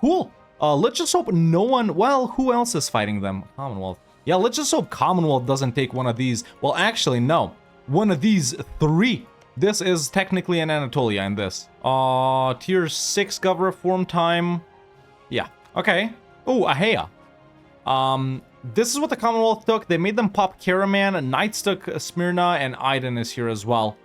Cool. Let's just hope no one... Well, who else is fighting them? Commonwealth. Yeah, let's just hope Commonwealth doesn't take one of these. Well, actually, no. One of these three. This is technically in Anatolia in this. Tier 6 Gov reform time. Yeah. Okay. Oh, Ahea. This is what the Commonwealth took. They made them pop Karaman. Knights took Smyrna, and Aydin is here as well.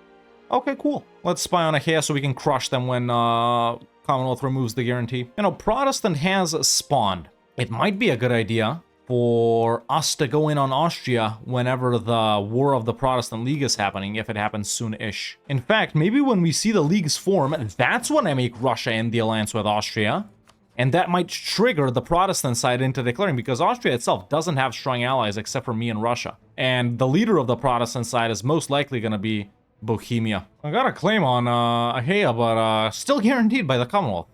Okay, cool. Let's spy on Ahea so we can crush them when Commonwealth removes the guarantee. You know, Protestant has spawned. It might be a good idea for us to go in on Austria whenever the War of the Protestant League is happening, if it happens soon-ish. In fact, maybe when we see the leagues form, that's when I make Russia end the alliance with Austria. And that might trigger the Protestant side into declaring, because Austria itself doesn't have strong allies except for me and Russia. And the leader of the Protestant side is most likely going to be Bohemia. I got a claim on Ahea, but still guaranteed by the Commonwealth.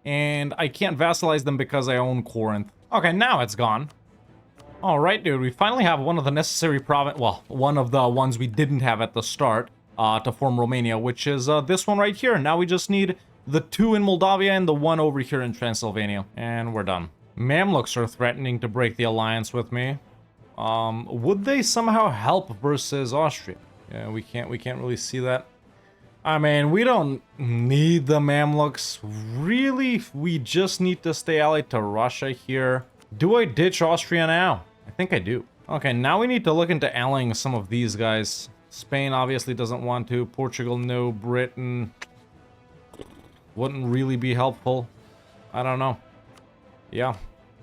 And I can't vassalize them because I own Corinth. Okay, now it's gone. Alright, dude, we finally have one of the necessary well, one of the ones we didn't have at the start to form Romania, which is this one right here. Now we just need the 2 in Moldavia and the 1 over here in Transylvania. And we're done. Mamluks are threatening to break the alliance with me. Would they somehow help versus Austria? Yeah, we can't really see that. I mean, we don't need the Mamluks. Really, we just need to stay allied to Russia here. Do I ditch Austria now? I think I do. Okay, now we need to look into allying some of these guys. Spain obviously doesn't want to. Portugal, no. Britain wouldn't really be helpful. I don't know. Yeah.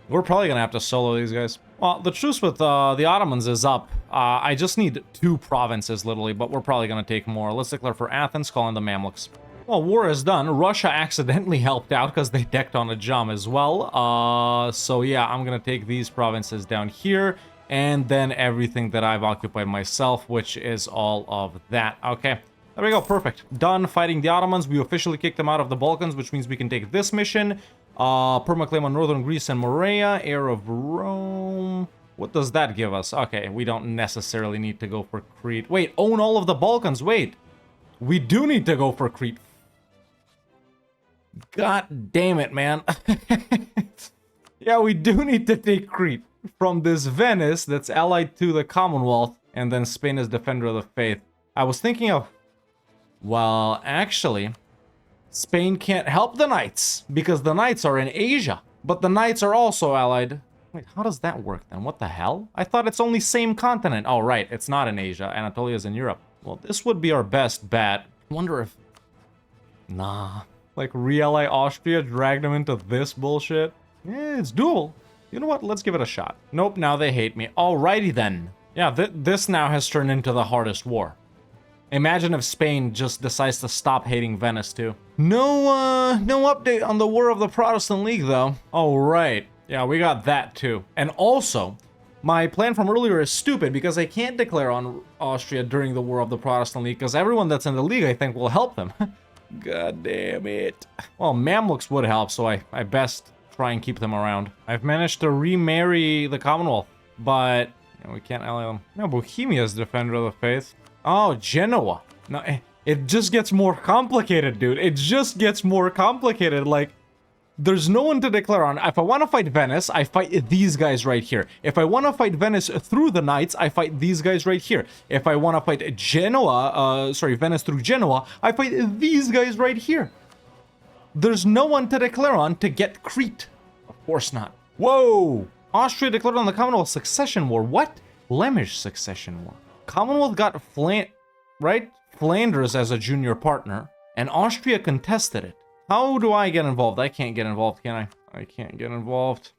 We're probably gonna have to solo these guys. Well, the truce with the Ottomans is up. I just need 2 provinces, literally, but we're probably gonna take more. Let's declare for Athens, call in the Mamluks. Well, war is done. Russia accidentally helped out because they decked on a Jam as well. So yeah, I'm gonna take these provinces down here, and then everything that I've occupied myself, which is all of that. Okay. There we go, perfect. Done fighting the Ottomans. We officially kicked them out of the Balkans, which means we can take this mission. Permaclaim on northern Greece and Morea, heir of Rome. What does that give us? Okay, we don't necessarily need to go for Crete. Wait, own all of the Balkans. Wait, we do need to go for Crete. God damn it, man. Yeah, we do need to take Crete from this Venice that's allied to the Commonwealth, and then Spain is defender of the faith. I was thinking of... Well, actually, Spain can't help the Knights because the Knights are in Asia. But the Knights are also allied. Wait, how does that work then? What the hell? I thought it's only same continent. Oh, right. It's not in Asia. Anatolia is in Europe. Well, this would be our best bet. Wonder if... Nah. Like, re-ally Austria, drag them into this bullshit? Yeah, it's doable. You know what? Let's give it a shot. Nope, now they hate me. Alrighty then. Yeah, this now has turned into the hardest war. Imagine if Spain just decides to stop hating Venice too. No update on the War of the Protestant League though. Oh right, yeah, we got that too. And also, my plan from earlier is stupid because I can't declare on Austria during the War of the Protestant League because everyone that's in the league I think will help them. God damn it. Well, Mamluks would help, so I best try and keep them around. I've managed to remarry the Commonwealth, but you know, we can't ally them. No, Bohemia's Defender of the Faith. Oh, Genoa. No, it just gets more complicated, dude. It just gets more complicated. Like, there's no one to declare on. If I want to fight Venice, I fight these guys right here. If I want to fight Venice through the Knights, I fight these guys right here. If I want to fight Venice through Genoa, I fight these guys right here. There's no one to declare on to get Crete. Of course not. Whoa! Austria declared on the Commonwealth Succession War. What? Flemish Succession War. Commonwealth got Flanders as a junior partner, and Austria contested it. How do I get involved? I can't get involved, can I? I can't get involved.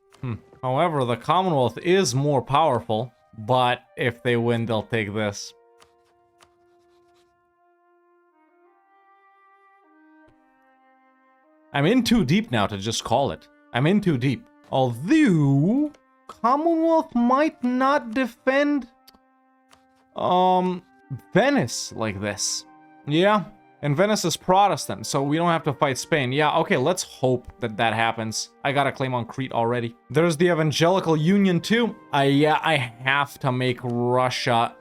However, the Commonwealth is more powerful, but if they win, they'll take this. I'm in too deep now to just call it. I'm in too deep. Although, Commonwealth might not defend Venice like this. Yeah, and Venice is Protestant, so we don't have to fight Spain. Yeah, okay, let's hope that that happens. I got a claim on Crete already. There's the Evangelical Union too. I have to make Russia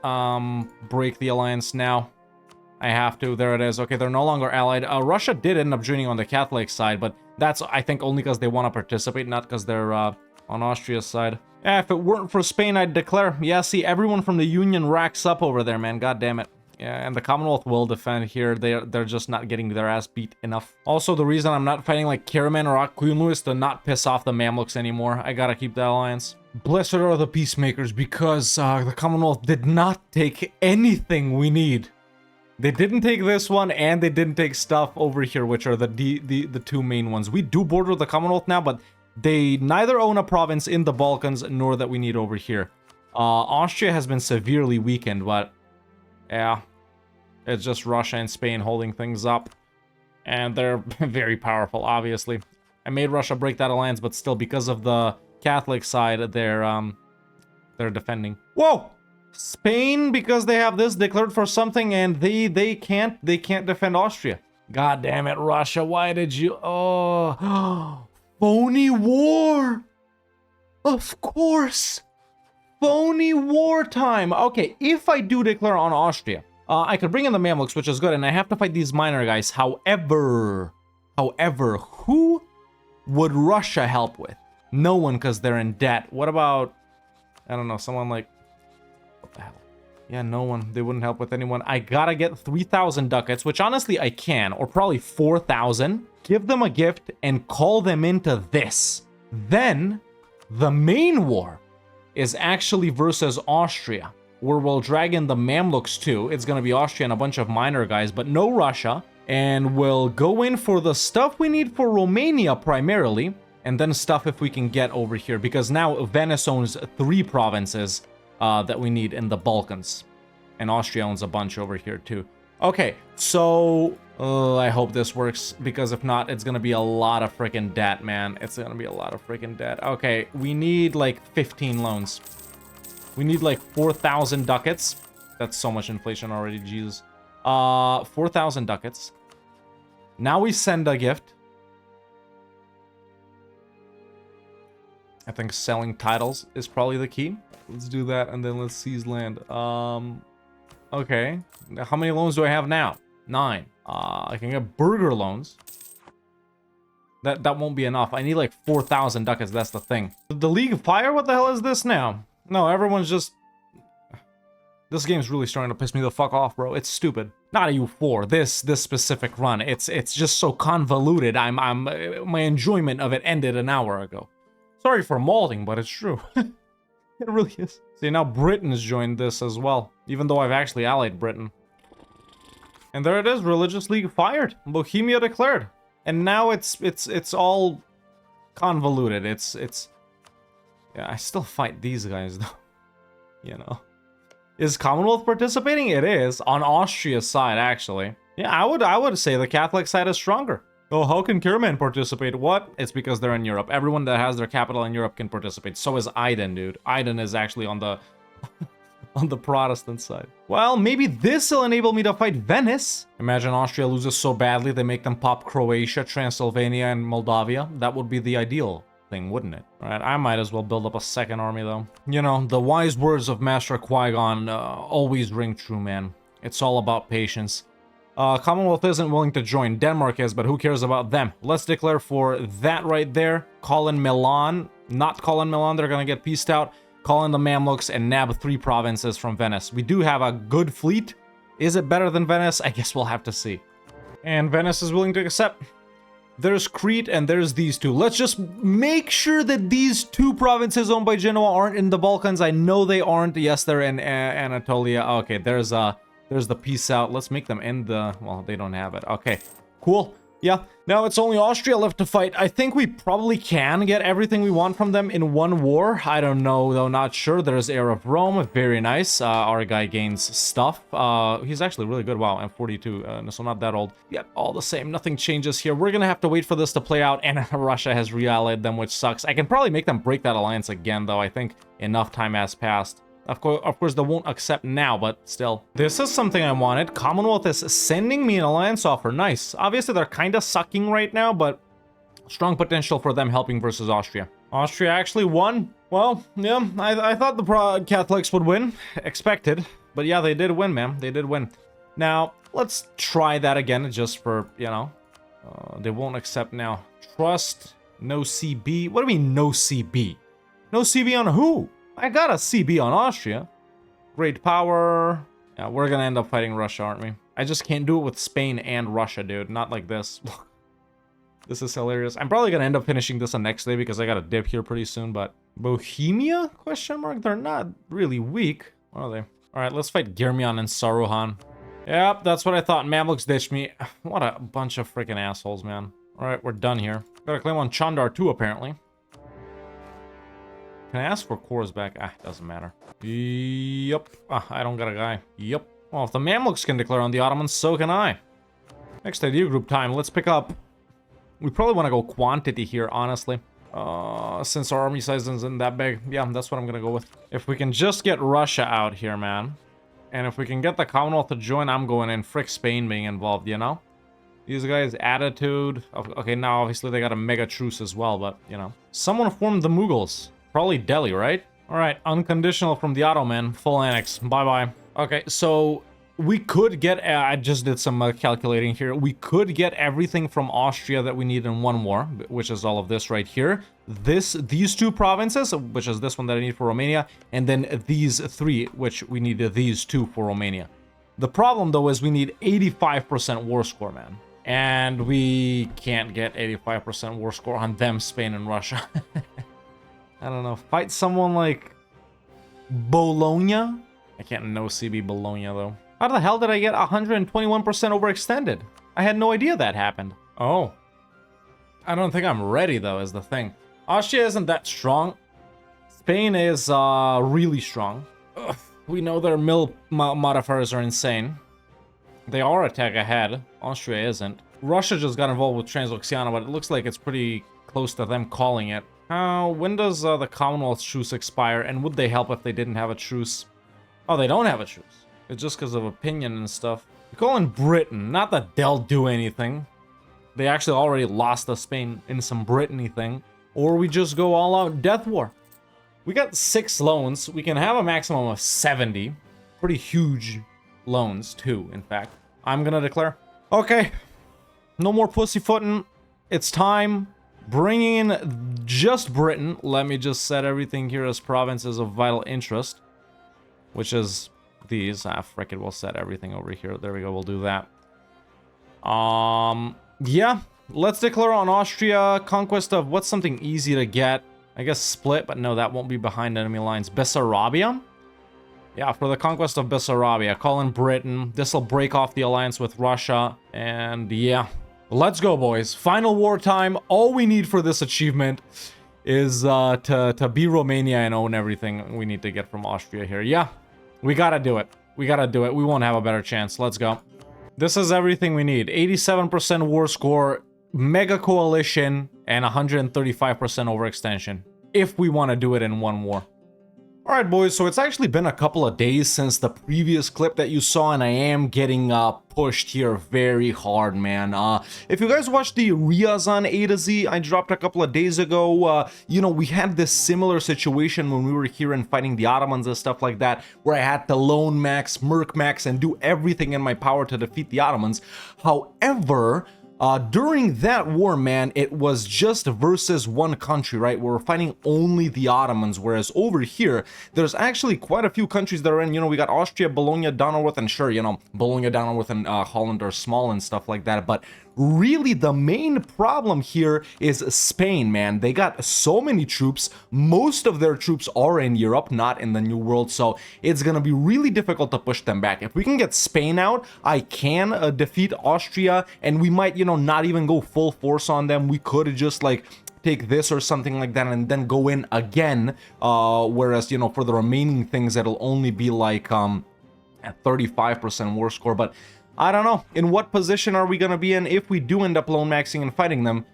break the alliance now. I have to. There it is. Okay, they're no longer allied. Russia did end up joining on the Catholic side, but that's, I think, only because they want to participate, not because they're on Austria's side. Yeah, if it weren't for Spain, I'd declare. Yeah, see, everyone from the Union racks up over there, man. God damn it. Yeah, and the Commonwealth will defend here. They're just not getting their ass beat enough. Also, the reason I'm not fighting like Kiriman or Akkunlu is to not piss off the Mamluks anymore. I gotta keep that alliance. Blessed are the peacemakers because the Commonwealth did not take anything we need. They didn't take this one, and they didn't take stuff over here, which are the two main ones. We do border the Commonwealth now, but they neither own a province in the Balkans nor that we need over here. Austria has been severely weakened, but yeah, it's just Russia and Spain holding things up. And they're very powerful, obviously. I made Russia break that alliance, but still, because of the Catholic side, they're defending. Whoa! Spain, because they have this, declared for something, and they can't defend Austria. God damn it, Russia, why did you... Oh... Phony war! Of course! Phony wartime! Okay, if I do declare on Austria, I could bring in the Mamluks, which is good, and I have to fight these minor guys. However, who would Russia help with? No one, because they're in debt. What about, I don't know, someone like... What the hell? Yeah, no one. They wouldn't help with anyone. I gotta get 3,000 ducats, which honestly I can, or probably 4,000. Give them a gift and call them into this. Then, the main war is actually versus Austria, where we'll drag in the Mamluks too. It's gonna be Austria and a bunch of minor guys, but no Russia. And we'll go in for the stuff we need for Romania primarily, and then stuff if we can get over here, because now Venice owns 3 provinces that we need in the Balkans. And Austria owns a bunch over here too. Okay, so I hope this works, because if not, it's gonna be a lot of freaking debt, man. It's gonna be a lot of freaking debt. Okay, we need like 15 loans. We need like 4,000 ducats. That's so much inflation already, Jesus. 4,000 ducats. Now we send a gift. I think selling titles is probably the key. Let's do that, and then let's seize land. Okay. How many loans do I have now? 9. I can get burger loans. That won't be enough. I need like 4,000 ducats, that's the thing. The League of Fire? What the hell is this now? No, everyone's just... This game's really starting to piss me the fuck off, bro. It's stupid. Not EU4. This specific run. It's just so convoluted. My enjoyment of it ended an hour ago. Sorry for molding, but it's true. It really is. See, now Britain's joined this as well, even though I've actually allied Britain. And there it is, Religious League fired. Bohemia declared. And now it's all convoluted. Yeah, I still fight these guys though. You know. Is Commonwealth participating? It is, on Austria's side, actually. Yeah, I would say the Catholic side is stronger. Oh, how can Kierman participate? What? It's because they're in Europe. Everyone that has their capital in Europe can participate. So is Aiden, dude. Aiden is actually on the on the Protestant side. Well, maybe this will enable me to fight Venice. Imagine Austria loses so badly they make them pop Croatia, Transylvania, and Moldavia. That would be the ideal thing, wouldn't it? All right, I might as well build up a second army, though. You know, the wise words of Master Qui-Gon always ring true, man. It's all about patience. Commonwealth isn't willing to join. Denmark is, but who cares about them? Let's declare for that right there. Call in Milan. Not call in Milan. They're going to get pieced out. Call in the Mamluks and nab 3 provinces from Venice. We do have a good fleet. Is it better than Venice? I guess we'll have to see. And Venice is willing to accept. There's Crete and there's these 2. Let's just make sure that these 2 provinces owned by Genoa aren't in the Balkans. I know they aren't. Yes, they're in Anatolia. Okay, there's the peace out. Let's make them end the... Well, they don't have it. Okay, cool. Yeah, now it's only Austria left to fight. I think we probably can get everything we want from them in one war. I don't know, though. Not sure. There's Heir of Rome. Very nice. Our guy gains stuff. He's actually really good. Wow, I'm 42, so not that old. Yep, all the same. Nothing changes here. We're going to have to wait for this to play out, and Russia has re-allied them, which sucks. I can probably make them break that alliance again, though. I think enough time has passed. Of course, they won't accept now, but still. This is something I wanted. Commonwealth is sending me an alliance offer. Nice. Obviously, they're kind of sucking right now, but strong potential for them helping versus Austria. Austria actually won. Well, yeah, I thought the Catholics would win. Expected. But yeah, they did win, man. They did win. Now, let's try that again just for, you know. They won't accept now. Trust, no CB. What do you mean, no CB? No CB on who? I got a CB on Austria. Great power. Yeah, we're gonna end up fighting Russia, aren't we? I just can't do it with Spain and Russia, dude. Not like this. This is hilarious. I'm probably gonna end up finishing this the next day because I got a dip here pretty soon, but... Bohemia? Question mark? They're not really weak, are they? Alright, let's fight Germian and Saruhan. Yep, that's what I thought. Mamluks ditched me. What a bunch of freaking assholes, man. Alright, we're done here. Gotta claim on Chandar too, apparently. Can I ask for cores back? Doesn't matter. Yup. I don't got a guy. Yup. Well, if the Mamluks can declare on the Ottomans, so can I. Next idea group time. Let's pick up... We probably want to go quantity here, honestly. Since our army size isn't that big. Yeah, that's what I'm gonna go with. If we can just get Russia out here, man. And if we can get the Commonwealth to join, I'm going in. Frick Spain being involved, you know? These guys' attitude... Okay, now obviously they got a mega truce as well, but, you know. Someone formed the Mughals. Probably Delhi, right? Alright, unconditional from the Ottoman. Full annex. Bye-bye. Okay, so we could get... I just did some calculating here. We could get everything from Austria that we need in one war, which is all of this right here. These 2 provinces, which is this one that I need for Romania, and then these 3, which we need these 2 for Romania. The problem, though, is we need 85% war score, man. And we can't get 85% war score on them, Spain, and Russia. I don't know. Fight someone like Bologna? I can't no CB Bologna, though. How the hell did I get 121% overextended? I had no idea that happened. Oh. I don't think I'm ready, though, is the thing. Austria isn't that strong. Spain is really strong. Ugh. We know their mill modifiers are insane. They are attack ahead. Austria isn't. Russia just got involved with Transoxiana, but it looks like it's pretty close to them calling it. When does the Commonwealth truce expire, and would they help if they didn't have a truce? Oh, they don't have a truce. It's just because of opinion and stuff. We call in Britain. Not that they'll do anything. They actually already lost to Spain in some Brittany thing. Or we just go all out death war. We got 6 loans. We can have a maximum of 70. Pretty huge loans, too, in fact. I'm gonna declare. Okay. No more pussyfooting. It's time. Bringing in just Britain. Let me just set everything here as provinces of vital interest. Which is these. Frick it, we'll set everything over here. There we go, we'll do that. Yeah, let's declare on Austria. Conquest of what's something easy to get? I guess Split, but no, that won't be behind enemy lines. Bessarabia? Yeah, for the conquest of Bessarabia. Call in Britain. This will break off the alliance with Russia. And yeah, let's go, boys. Final wartime. All we need for this achievement is to be Romania and own everything we need to get from Austria here. Yeah, we gotta do it. We gotta do it. We won't have a better chance. Let's go. This is everything we need. 87% war score, mega coalition, and 135% overextension. If we want to do it in one war. Alright, boys, so it's actually been a couple of days since the previous clip that you saw, and I am getting pushed here very hard, man. If you guys watched the Ryazan A to Z I dropped a couple of days ago, you know, we had this similar situation when we were here and fighting the Ottomans and stuff like that, where I had to loan max, merc max, and do everything in my power to defeat the Ottomans. However, during that war, man, it was just versus one country, right? We're fighting only the Ottomans, whereas over here, there's actually quite a few countries that are in, you know, we got Austria, Bologna, Donauwörth, and sure, you know, Bologna, Donauwörth, and Holland are small and stuff like that, but really the main problem here is Spain, man. They got so many troops. Most of their troops are in Europe, not in the New World, so it's gonna be really difficult to push them back. If we can get Spain out, I can defeat Austria, and we might, you know, not even go full force on them. We could just like take this or something like that and then go in again, whereas, you know, for the remaining things it'll only be like at 35% war score. But I don't know, in what position are we gonna be in if we do end up loan maxing and fighting them?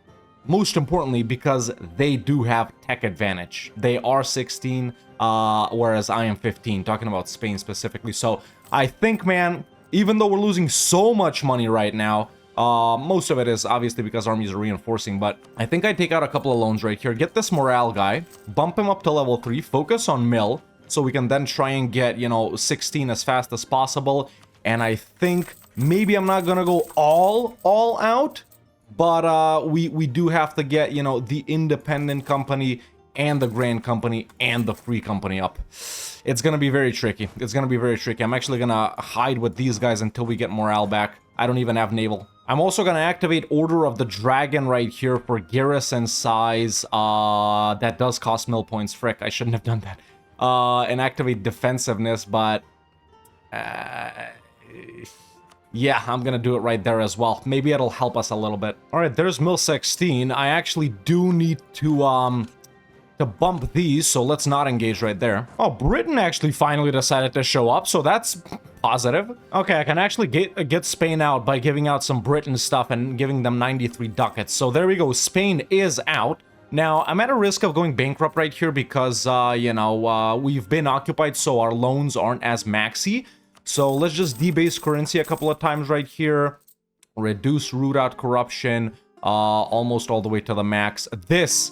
Most importantly, because they do have tech advantage. They are 16, whereas I am 15, talking about Spain specifically. So I think, man, even though we're losing so much money right now, most of it is obviously because armies are reinforcing, but I think I take out a couple of loans right here, get this morale guy, bump him up to level 3, focus on mill, so we can then try and get, you know, 16 as fast as possible. And I think maybe I'm not gonna go all out, but we do have to get, you know, the independent company and the grand company and the free company up. It's gonna be very tricky. It's gonna be very tricky. I'm actually gonna hide with these guys until we get morale back. I don't even have naval. I'm also gonna activate Order of the Dragon right here for garrison size. That does cost mill points. Frick, I shouldn't have done that. And activate defensiveness, but yeah, I'm gonna do it right there as well. Maybe it'll help us a little bit. All right, there's mill 16. I actually do need to bump these, so let's not engage right there. Oh, Britain actually finally decided to show up, so that's positive. Okay, I can actually get Spain out by giving out some Britain stuff and giving them 93 ducats. So there we go, Spain is out. Now, I'm at a risk of going bankrupt right here because, you know, we've been occupied, so our loans aren't as maxi. So let's just debase currency a couple of times right here. Reduce root out corruption, almost all the way to the max. This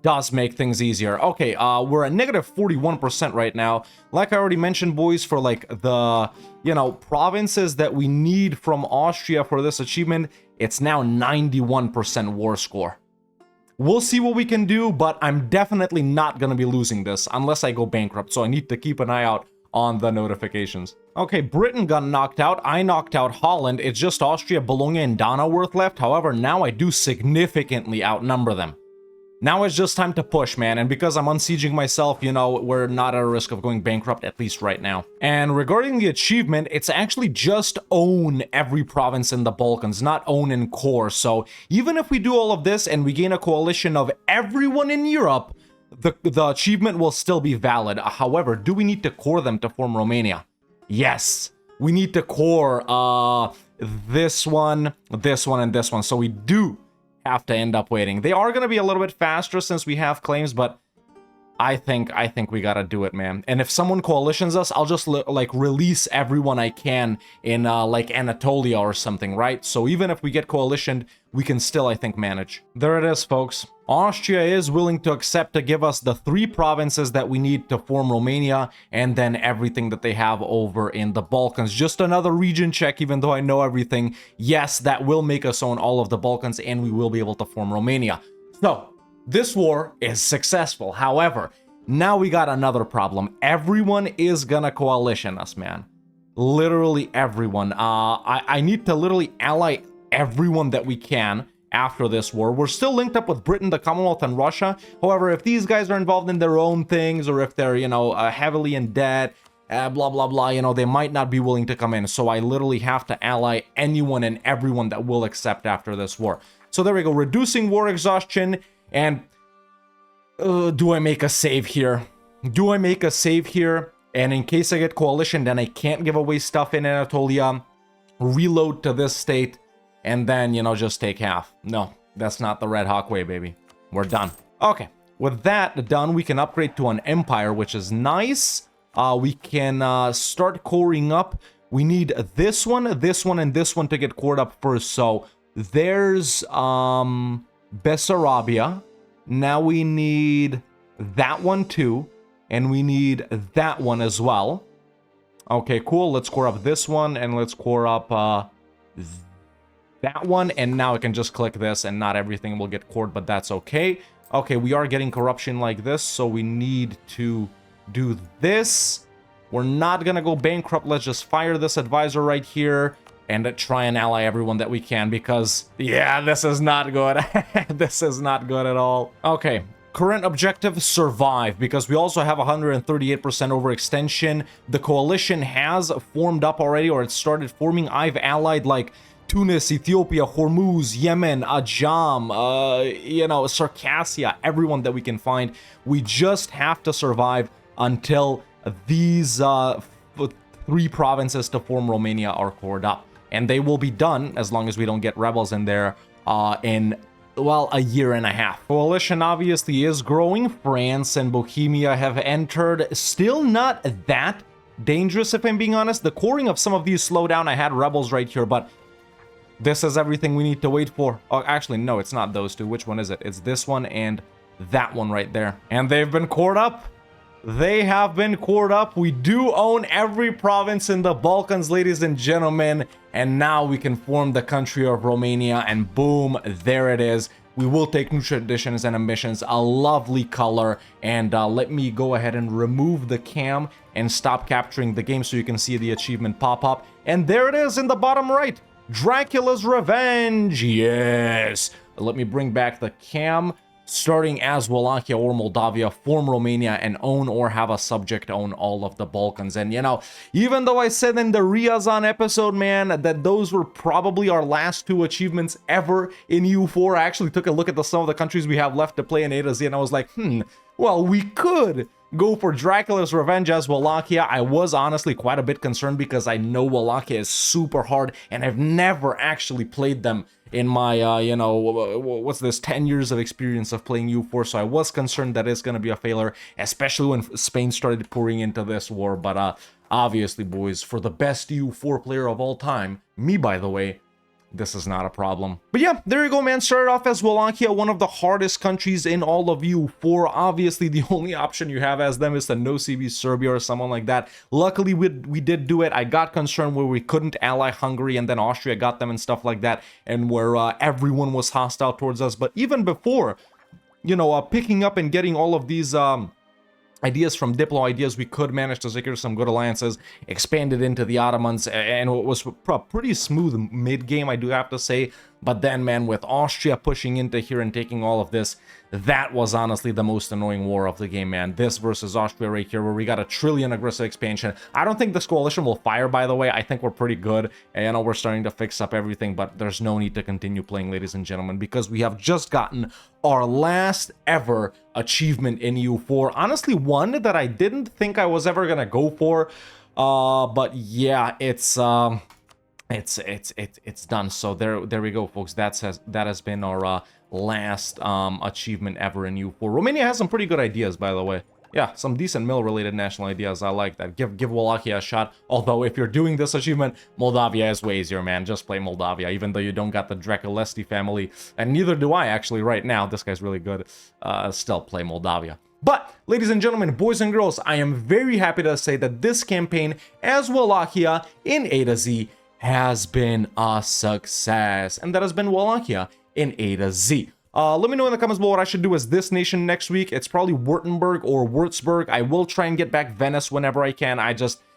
does make things easier. Okay, we're at negative 41% right now. Like I already mentioned, boys, for like the, you know, provinces that we need from Austria for this achievement, it's now 91% war score. We'll see what we can do, but I'm definitely not going to be losing this unless I go bankrupt, so I need to keep an eye out on the notifications. Okay, Britain got knocked out. I knocked out Holland. It's just Austria, Bologna, and Donauwörth left. However, now I do significantly outnumber them. Now it's just time to push, man, and because I'm unsieging myself, you know, we're not at a risk of going bankrupt, at least right now. And regarding the achievement, it's actually just own every province in the Balkans, not own in core. So even if we do all of this and we gain a coalition of everyone in Europe, the achievement will still be valid. However, do we need to core them to form Romania? Yes, we need to core this one, and this one. So we do have to end up waiting. They are going to be a little bit faster since we have claims, but I think we gotta do it, man. And if someone coalitions us, I'll just like release everyone I can in like Anatolia or something, right? So even if we get coalitioned, we can still, I think, manage. There it is, folks. Austria is willing to accept to give us the 3 provinces that we need to form Romania, and then everything that they have over in the Balkans. Just another region check, even though I know everything. Yes, that will make us own all of the Balkans, and we will be able to form Romania. So this war is successful. However, Now we got another problem. Everyone is gonna coalition us, man. Literally everyone. I need to literally ally everyone that we can after this war. We're still linked up with Britain, the Commonwealth, and Russia. However, if these guys are involved in their own things, or if they're, you know, heavily in debt, blah, blah, blah, you know, they might not be willing to come in. So I literally have to ally anyone and everyone that will accept after this war. So there we go. Reducing war exhaustion. And do I make a save here? Do I make a save here? And in case I get coalition, then I can't give away stuff in Anatolia, reload to this state, and then, you know, just take half. No, that's not the Red Hawk way, baby. We're done. Okay, with that done, we can upgrade to an empire, which is nice. We can start coring up. We need this one, and this one to get cored up first. So there's Bessarabia. Now we need that one too. And we need that one as well. Okay, cool. Let's core up this one, and let's core up that one. And now I can just click this, and not everything will get cored, but that's okay. Okay, we are getting corruption like this, so we need to do this. We're not gonna go bankrupt. Let's just fire this advisor right here and try and ally everyone that we can, because, yeah, this is not good. This is not good at all. Okay. Current objective, survive, because we also have 138% overextension. The coalition has formed up already, or it started forming. I've allied like Tunis, Ethiopia, Hormuz, Yemen, Ajam, you know, Circassia, everyone that we can find. We just have to survive until these 3 provinces to form Romania are cored up. And they will be done, as long as we don't get rebels in there, in, well, a year and a half. Coalition obviously is growing. France and Bohemia have entered. Still not that dangerous, if I'm being honest. The coring of some of these slowed down. I had rebels right here, but this is everything we need to wait for. Oh, actually, no, it's not those two. Which one is it? It's this one and that one right there. And they've been cored up. They have been cored up. We do own every province in the Balkans, ladies and gentlemen. And now we can form the country of Romania, and boom, there it is. We will take new traditions and ambitions, a lovely color. And let me go ahead and remove the cam and stop capturing the game so you can see the achievement pop up. And there it is in the bottom right. Dracula's Revenge. Yes. Let me bring back the cam. Starting as Wallachia or Moldavia, form Romania, and own or have a subject own all of the Balkans. And, you know, even though I said in the Ryazan episode, man, that those were probably our last 2 achievements ever in EU4, I actually took a look at some of the countries we have left to play in A to Z, and I was like, well, we could go for Dracula's Revenge as Wallachia. I was honestly quite a bit concerned, because I know Wallachia is super hard, and I've never actually played them in my, you know, what's this, 10 years of experience of playing EU4, so I was concerned that it's going to be a failure, especially when Spain started pouring into this war. But obviously, boys, for the best EU4 player of all time, me, by the way, this is not a problem. But yeah, there you go, man. Started off as Wallachia, one of the hardest countries in all of EU4. Obviously, the only option you have as them is to no CB Serbia or someone like that. Luckily, we did do it. I got concerned where we couldn't ally Hungary, and then Austria got them and stuff like that, and where everyone was hostile towards us. But even before, you know, picking up and getting all of these ideas from Diplo ideas, we could manage to secure some good alliances, expanded into the Ottomans, and it was a pretty smooth mid-game, I do have to say. But then, man, with Austria pushing into here and taking all of this, that was honestly the most annoying war of the game, man. This versus Austria right here, where we got a trillion aggressive expansion. I don't think this coalition will fire, by the way. I think we're pretty good, and you know, we're starting to fix up everything, but there's no need to continue playing, ladies and gentlemen, because we have just gotten our last ever achievement in EU4. Honestly, one that I didn't think I was ever gonna go for, but yeah, it's done. So there we go, folks. That has been our last achievement ever in EU4. Romania has some pretty good ideas, by the way. Yeah, some decent mill-related national ideas. I like that. Give Wallachia a shot. Although, if you're doing this achievement, Moldavia is way easier, man. Just play Moldavia, even though you don't got the Draculesti family. And neither do I, actually, right now. This guy's really good. Still play Moldavia. But, ladies and gentlemen, boys and girls, I am very happy to say that this campaign, as Wallachia in A to Z, has been a success. And that has been Wallachia in A to Z. Let me know in the comments below what I should do as this nation next week. It's probably Württemberg or Würzburg. I will try and get back Venice whenever I can.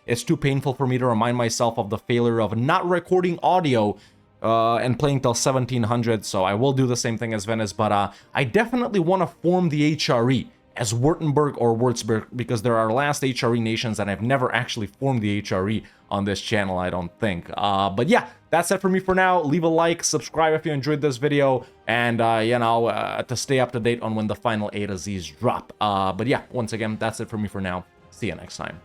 It's too painful for me to remind myself of the failure of not recording audio and playing till 1700, so I will do the same thing as Venice, but I definitely want to form the HRE as Württemberg or Würzburg, because they're our last HRE nations, and I've never actually formed the HRE on this channel, I don't think. But yeah, that's it for me for now. Leave a like, subscribe if you enjoyed this video, and, you know, to stay up to date on when the final A to Zs drop. But yeah, once again, that's it for me for now. See you next time.